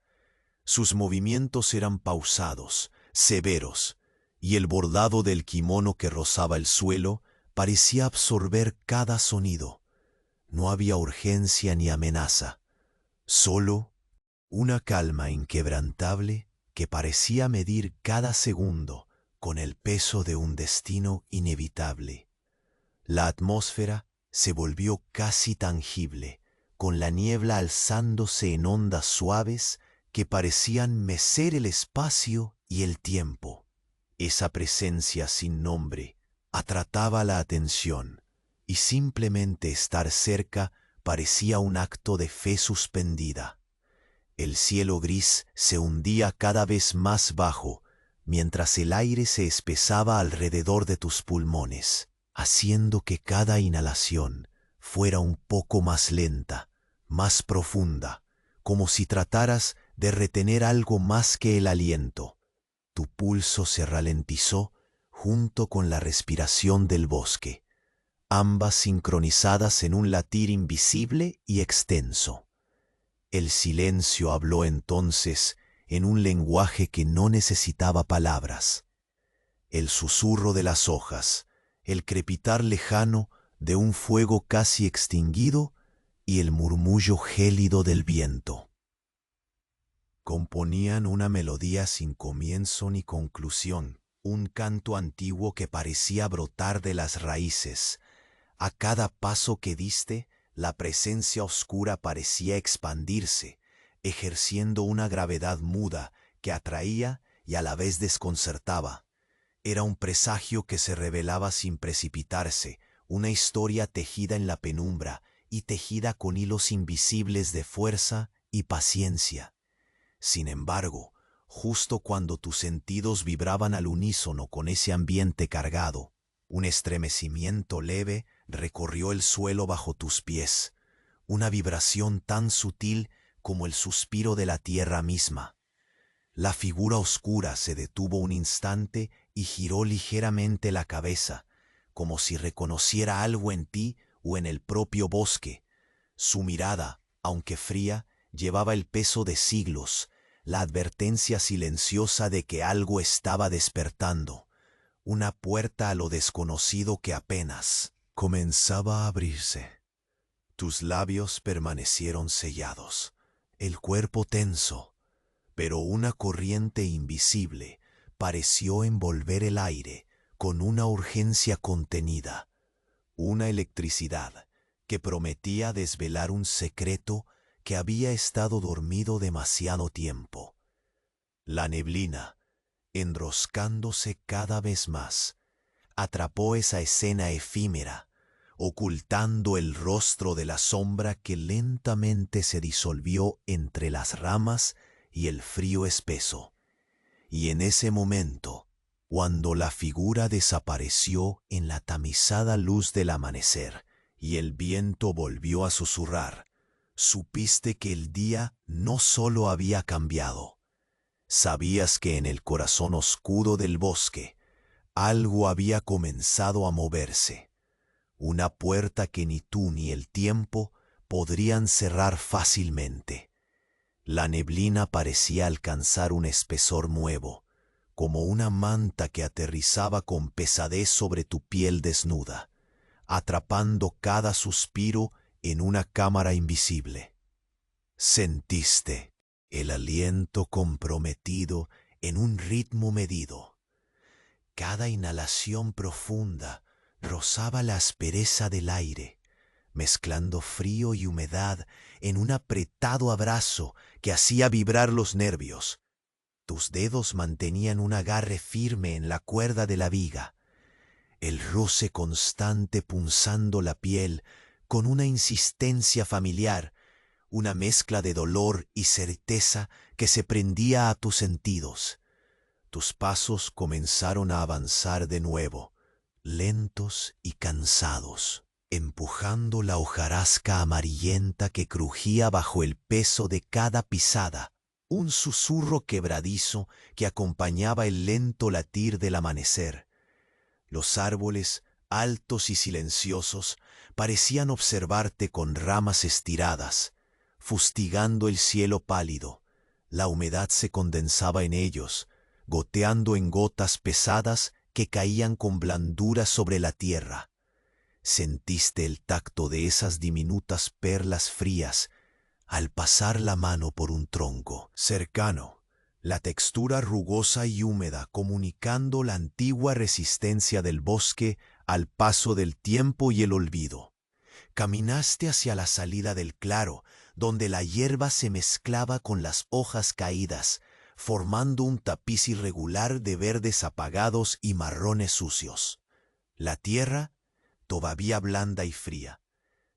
Sus movimientos eran pausados, severos, y el bordado del kimono que rozaba el suelo parecía absorber cada sonido. No había urgencia ni amenaza, solo una calma inquebrantable que parecía medir cada segundo con el peso de un destino inevitable. La atmósfera se volvió casi tangible, con la niebla alzándose en ondas suaves que parecían mecer el espacio y el tiempo. Esa presencia sin nombre atrapaba la atención, y simplemente estar cerca parecía un acto de fe suspendida. El cielo gris se hundía cada vez más bajo, mientras el aire se espesaba alrededor de tus pulmones, haciendo que cada inhalación fuera un poco más lenta, más profunda, como si trataras de retener algo más que el aliento. Tu pulso se ralentizó junto con la respiración del bosque, ambas sincronizadas en un latir invisible y extenso. El silencio habló entonces en un lenguaje que no necesitaba palabras. El susurro de las hojas, el crepitar lejano de un fuego casi extinguido y el murmullo gélido del viento. Componían una melodía sin comienzo ni conclusión, un canto antiguo que parecía brotar de las raíces. A cada paso que diste, la presencia oscura parecía expandirse, ejerciendo una gravedad muda que atraía y a la vez desconcertaba. Era un presagio que se revelaba sin precipitarse, una historia tejida en la penumbra y tejida con hilos invisibles de fuerza y paciencia. Sin embargo, justo cuando tus sentidos vibraban al unísono con ese ambiente cargado, un estremecimiento leve recorrió el suelo bajo tus pies, una vibración tan sutil como el suspiro de la tierra misma. La figura oscura se detuvo un instante y giró ligeramente la cabeza, como si reconociera algo en ti o en el propio bosque. Su mirada, aunque fría, llevaba el peso de siglos, la advertencia silenciosa de que algo estaba despertando, una puerta a lo desconocido que apenas comenzaba a abrirse. Tus labios permanecieron sellados, el cuerpo tenso, pero una corriente invisible pareció envolver el aire con una urgencia contenida, una electricidad que prometía desvelar un secreto que había estado dormido demasiado tiempo. La neblina, enroscándose cada vez más, atrapó esa escena efímera, ocultando el rostro de la sombra que lentamente se disolvió entre las ramas y el frío espeso. Y en ese momento, cuando la figura desapareció en la tamizada luz del amanecer y el viento volvió a susurrar, supiste que el día no solo había cambiado. Sabías que en el corazón oscuro del bosque algo había comenzado a moverse, una puerta que ni tú ni el tiempo podrían cerrar fácilmente. La neblina parecía alcanzar un espesor nuevo, como una manta que aterrizaba con pesadez sobre tu piel desnuda, atrapando cada suspiro en una cámara invisible. Sentiste el aliento comprometido en un ritmo medido. Cada inhalación profunda rozaba la aspereza del aire, mezclando frío y humedad en un apretado abrazo que hacía vibrar los nervios. Tus dedos mantenían un agarre firme en la cuerda de la viga, el roce constante punzando la piel con una insistencia familiar, una mezcla de dolor y certeza que se prendía a tus sentidos. Tus pasos comenzaron a avanzar de nuevo, lentos y cansados, empujando la hojarasca amarillenta que crujía bajo el peso de cada pisada, un susurro quebradizo que acompañaba el lento latir del amanecer. Los árboles, altos y silenciosos, parecían observarte con ramas estiradas, fustigando el cielo pálido. La humedad se condensaba en ellos, goteando en gotas pesadas que caían con blandura sobre la tierra. Sentiste el tacto de esas diminutas perlas frías al pasar la mano por un tronco cercano, la textura rugosa y húmeda comunicando la antigua resistencia del bosque al paso del tiempo y el olvido. Caminaste hacia la salida del claro, donde la hierba se mezclaba con las hojas caídas, formando un tapiz irregular de verdes apagados y marrones sucios. La tierra, todavía blanda y fría,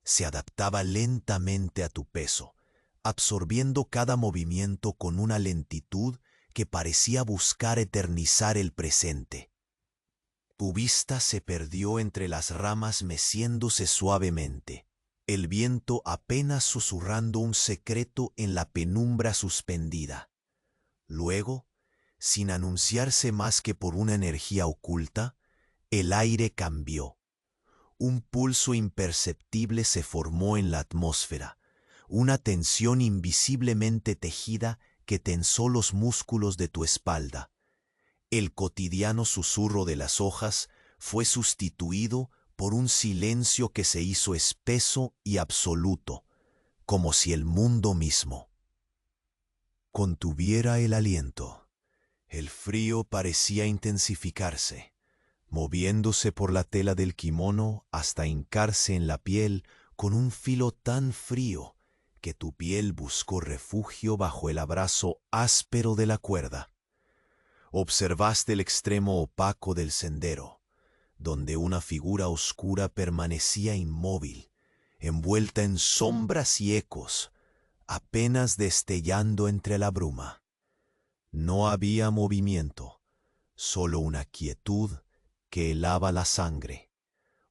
se adaptaba lentamente a tu peso, absorbiendo cada movimiento con una lentitud que parecía buscar eternizar el presente. Tu vista se perdió entre las ramas meciéndose suavemente, el viento apenas susurrando un secreto en la penumbra suspendida. Luego, sin anunciarse más que por una energía oculta, el aire cambió. Un pulso imperceptible se formó en la atmósfera, una tensión invisiblemente tejida que tensó los músculos de tu espalda. El cotidiano susurro de las hojas fue sustituido por un silencio que se hizo espeso y absoluto, como si el mundo mismo contuviera el aliento. El frío parecía intensificarse, moviéndose por la tela del kimono hasta hincarse en la piel con un filo tan frío que tu piel buscó refugio bajo el abrazo áspero de la cuerda. Observaste el extremo opaco del sendero, donde una figura oscura permanecía inmóvil, envuelta en sombras y ecos, apenas destellando entre la bruma. No había movimiento, solo una quietud que helaba la sangre,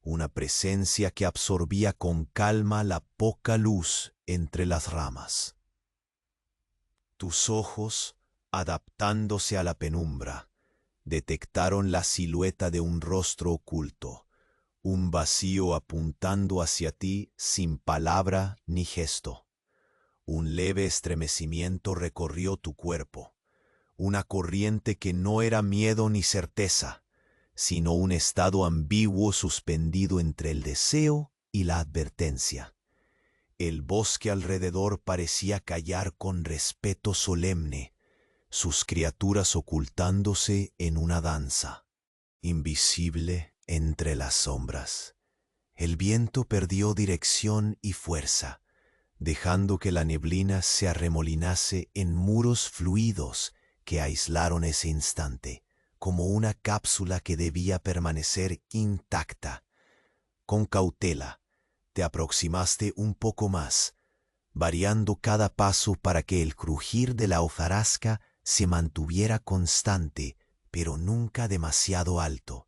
una presencia que absorbía con calma la poca luz entre las ramas. Tus ojos, adaptándose a la penumbra, detectaron la silueta de un rostro oculto, un vacío apuntando hacia ti sin palabra ni gesto. Un leve estremecimiento recorrió tu cuerpo, una corriente que no era miedo ni certeza, sino un estado ambiguo suspendido entre el deseo y la advertencia. El bosque alrededor parecía callar con respeto solemne, sus criaturas ocultándose en una danza. Invisible entre las sombras, el viento perdió dirección y fuerza, dejando que la neblina se arremolinase en muros fluidos que aislaron ese instante, como una cápsula que debía permanecer intacta. Con cautela, te aproximaste un poco más, variando cada paso para que el crujir de la hojarasca se mantuviera constante, pero nunca demasiado alto.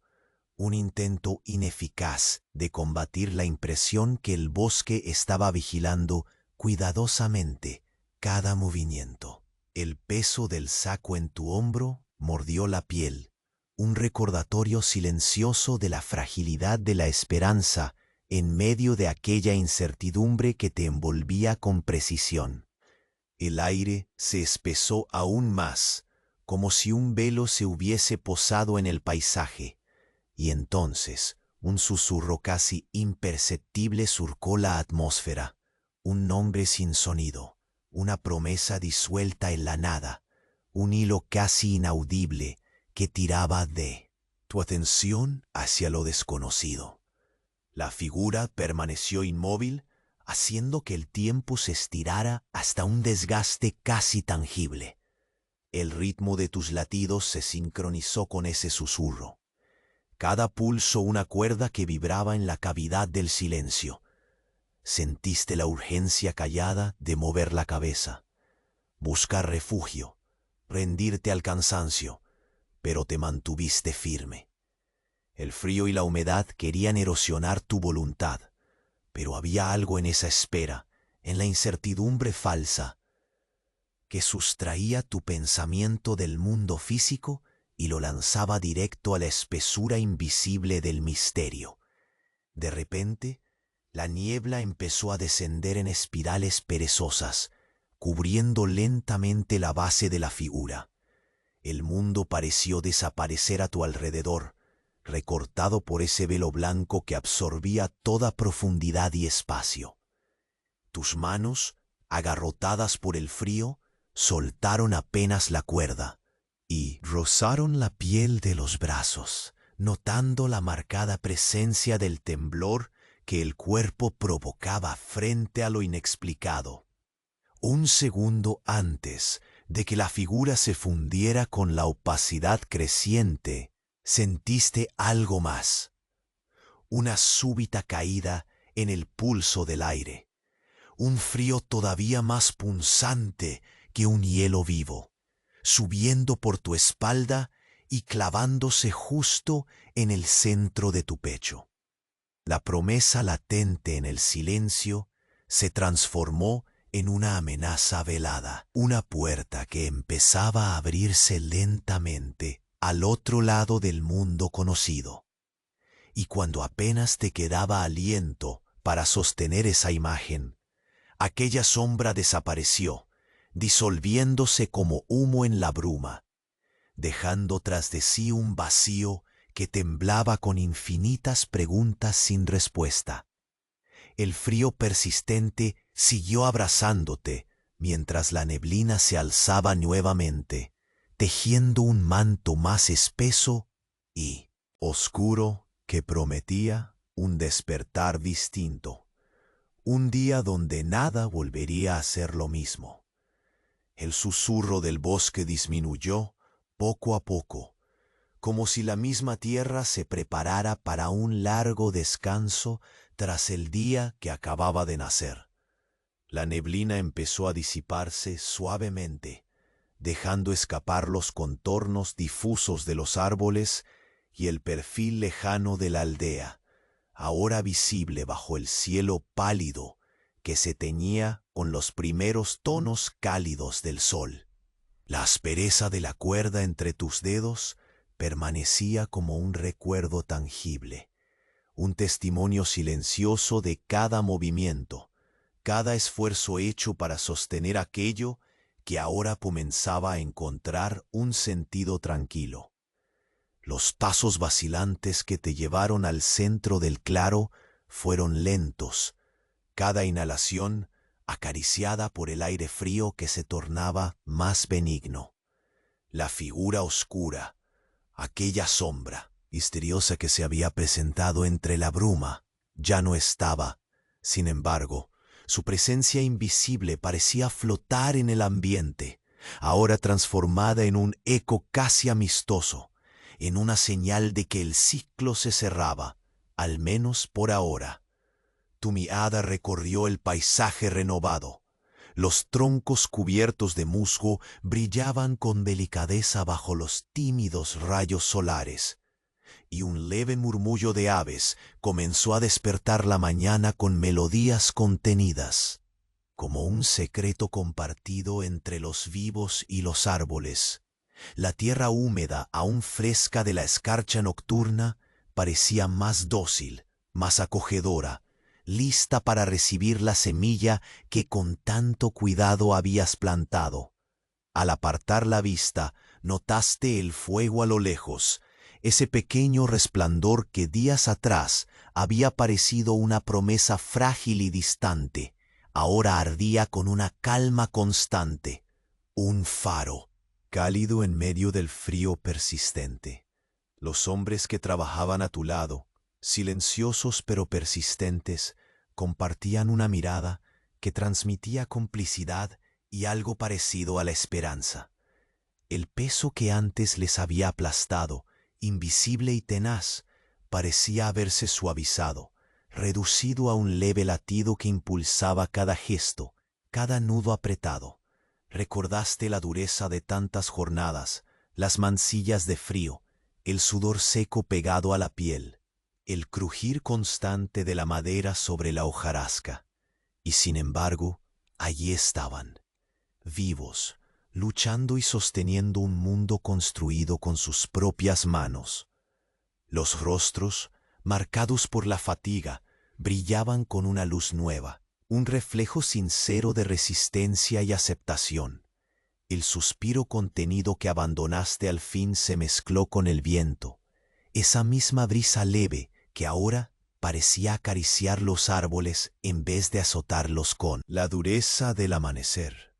Un intento ineficaz de combatir la impresión que el bosque estaba vigilando cuidadosamente cada movimiento. El peso del saco en tu hombro mordió la piel, un recordatorio silencioso de la fragilidad de la esperanza en medio de aquella incertidumbre que te envolvía con precisión. El aire se espesó aún más, como si un velo se hubiese posado en el paisaje, y entonces un susurro casi imperceptible surcó la atmósfera, un nombre sin sonido, una promesa disuelta en la nada, un hilo casi inaudible que tiraba de tu atención hacia lo desconocido. La figura permaneció inmóvil, haciendo que el tiempo se estirara hasta un desgaste casi tangible. El ritmo de tus latidos se sincronizó con ese susurro. Cada pulso una cuerda que vibraba en la cavidad del silencio. Sentiste la urgencia callada de mover la cabeza, buscar refugio, rendirte al cansancio, pero te mantuviste firme. El frío y la humedad querían erosionar tu voluntad, pero había algo en esa espera, en la incertidumbre falsa, que sustraía tu pensamiento del mundo físico y lo lanzaba directo a la espesura invisible del misterio. De repente, la niebla empezó a descender en espirales perezosas, cubriendo lentamente la base de la figura. El mundo pareció desaparecer a tu alrededor, recortado por ese velo blanco que absorbía toda profundidad y espacio. Tus manos, agarrotadas por el frío, soltaron apenas la cuerda y rozaron la piel de los brazos, notando la marcada presencia del temblor que el cuerpo provocaba frente a lo inexplicado. Un segundo antes de que la figura se fundiera con la opacidad creciente, sentiste algo más, una súbita caída en el pulso del aire, un frío todavía más punzante que un hielo vivo, subiendo por tu espalda y clavándose justo en el centro de tu pecho. La promesa latente en el silencio se transformó en una amenaza velada, una puerta que empezaba a abrirse lentamente al otro lado del mundo conocido. Y cuando apenas te quedaba aliento para sostener esa imagen, aquella sombra desapareció, disolviéndose como humo en la bruma, dejando tras de sí un vacío que temblaba con infinitas preguntas sin respuesta. El frío persistente siguió abrazándote, mientras la neblina se alzaba nuevamente, tejiendo un manto más espeso y oscuro que prometía un despertar distinto, un día donde nada volvería a ser lo mismo. El susurro del bosque disminuyó poco a poco, como si la misma tierra se preparara para un largo descanso tras el día que acababa de nacer. La neblina empezó a disiparse suavemente, dejando escapar los contornos difusos de los árboles y el perfil lejano de la aldea, ahora visible bajo el cielo pálido que se teñía con los primeros tonos cálidos del sol. La aspereza de la cuerda entre tus dedos permanecía como un recuerdo tangible, un testimonio silencioso de cada movimiento, cada esfuerzo hecho para sostener aquello que ahora comenzaba a encontrar un sentido tranquilo. Los pasos vacilantes que te llevaron al centro del claro fueron lentos, cada inhalación acariciada por el aire frío que se tornaba más benigno. La figura oscura, aquella sombra misteriosa que se había presentado entre la bruma, ya no estaba. Sin embargo, su presencia invisible parecía flotar en el ambiente, ahora transformada en un eco casi amistoso, en una señal de que el ciclo se cerraba, al menos por ahora. Tu mirada recorrió el paisaje renovado. Los troncos cubiertos de musgo brillaban con delicadeza bajo los tímidos rayos solares, y un leve murmullo de aves comenzó a despertar la mañana con melodías contenidas, como un secreto compartido entre los vivos y los árboles. La tierra húmeda, aún fresca de la escarcha nocturna, parecía más dócil, más acogedora, lista para recibir la semilla que con tanto cuidado habías plantado. Al apartar la vista, notaste el fuego a lo lejos, ese pequeño resplandor que días atrás había parecido una promesa frágil y distante, ahora ardía con una calma constante, un faro, cálido en medio del frío persistente. Los hombres que trabajaban a tu lado, silenciosos pero persistentes, compartían una mirada que transmitía complicidad y algo parecido a la esperanza. El peso que antes les había aplastado, invisible y tenaz, parecía haberse suavizado, reducido a un leve latido que impulsaba cada gesto, cada nudo apretado. Recordaste la dureza de tantas jornadas, las mansillas de frío, el sudor seco pegado a la piel, el crujir constante de la madera sobre la hojarasca. Y sin embargo, allí estaban, vivos, luchando y sosteniendo un mundo construido con sus propias manos. Los rostros, marcados por la fatiga, brillaban con una luz nueva, un reflejo sincero de resistencia y aceptación. El suspiro contenido que abandonaste al fin se mezcló con el viento, esa misma brisa leve que ahora parecía acariciar los árboles en vez de azotarlos con la dureza del amanecer.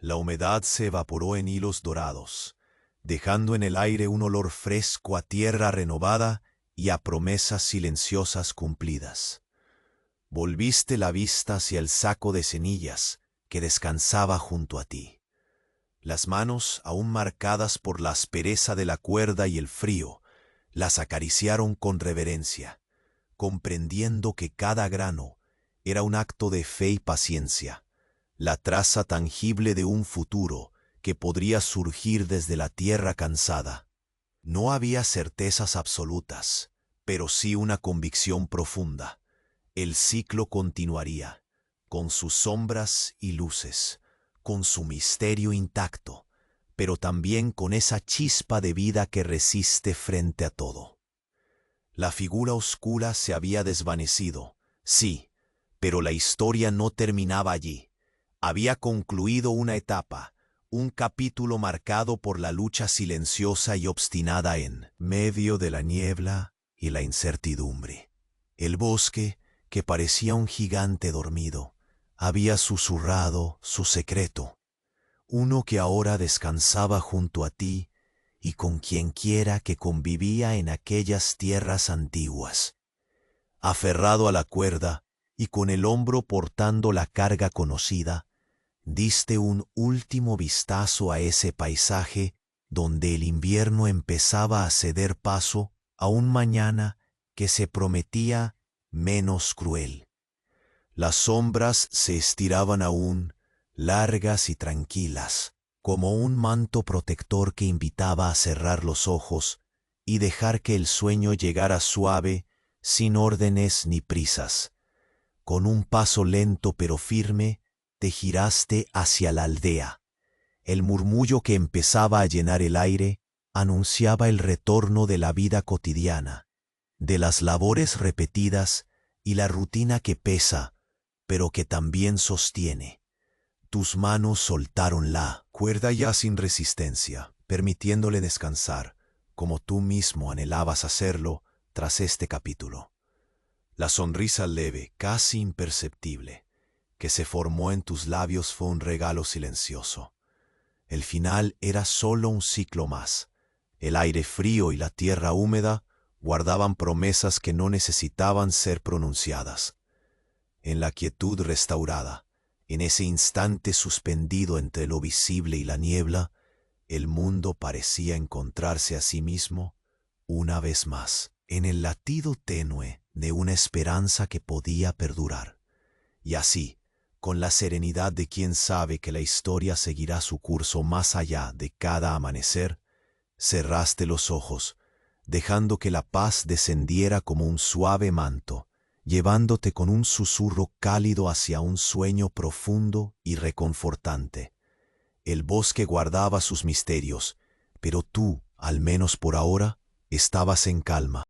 La humedad se evaporó en hilos dorados, dejando en el aire un olor fresco a tierra renovada y a promesas silenciosas cumplidas. Volviste la vista hacia el saco de cenillas que descansaba junto a ti. Las manos, aún marcadas por la aspereza de la cuerda y el frío, las acariciaron con reverencia, comprendiendo que cada grano era un acto de fe y paciencia, la traza tangible de un futuro que podría surgir desde la tierra cansada. No había certezas absolutas, pero sí una convicción profunda. El ciclo continuaría, con sus sombras y luces, con su misterio intacto, pero también con esa chispa de vida que resiste frente a todo. La figura oscura se había desvanecido, sí, pero la historia no terminaba allí. Había concluido una etapa, un capítulo marcado por la lucha silenciosa y obstinada en medio de la niebla y la incertidumbre. El bosque, que parecía un gigante dormido, había susurrado su secreto, uno que ahora descansaba junto a ti y con quienquiera que convivía en aquellas tierras antiguas. Aferrado a la cuerda y con el hombro portando la carga conocida, diste un último vistazo a ese paisaje donde el invierno empezaba a ceder paso a un mañana que se prometía menos cruel. Las sombras se estiraban aún, largas y tranquilas, como un manto protector que invitaba a cerrar los ojos y dejar que el sueño llegara suave, sin órdenes ni prisas. Con un paso lento pero firme, te giraste hacia la aldea. El murmullo que empezaba a llenar el aire anunciaba el retorno de la vida cotidiana, de las labores repetidas y la rutina que pesa, pero que también sostiene. Tus manos soltaron la cuerda ya sin resistencia, permitiéndole descansar, como tú mismo anhelabas hacerlo tras este capítulo. La sonrisa leve, casi imperceptible, que se formó en tus labios fue un regalo silencioso. El final era solo un ciclo más. El aire frío y la tierra húmeda guardaban promesas que no necesitaban ser pronunciadas. En la quietud restaurada, en ese instante suspendido entre lo visible y la niebla, el mundo parecía encontrarse a sí mismo una vez más, en el latido tenue de una esperanza que podía perdurar. Y así, con la serenidad de quien sabe que la historia seguirá su curso más allá de cada amanecer, cerraste los ojos, dejando que la paz descendiera como un suave manto, llevándote con un susurro cálido hacia un sueño profundo y reconfortante. El bosque guardaba sus misterios, pero tú, al menos por ahora, estabas en calma.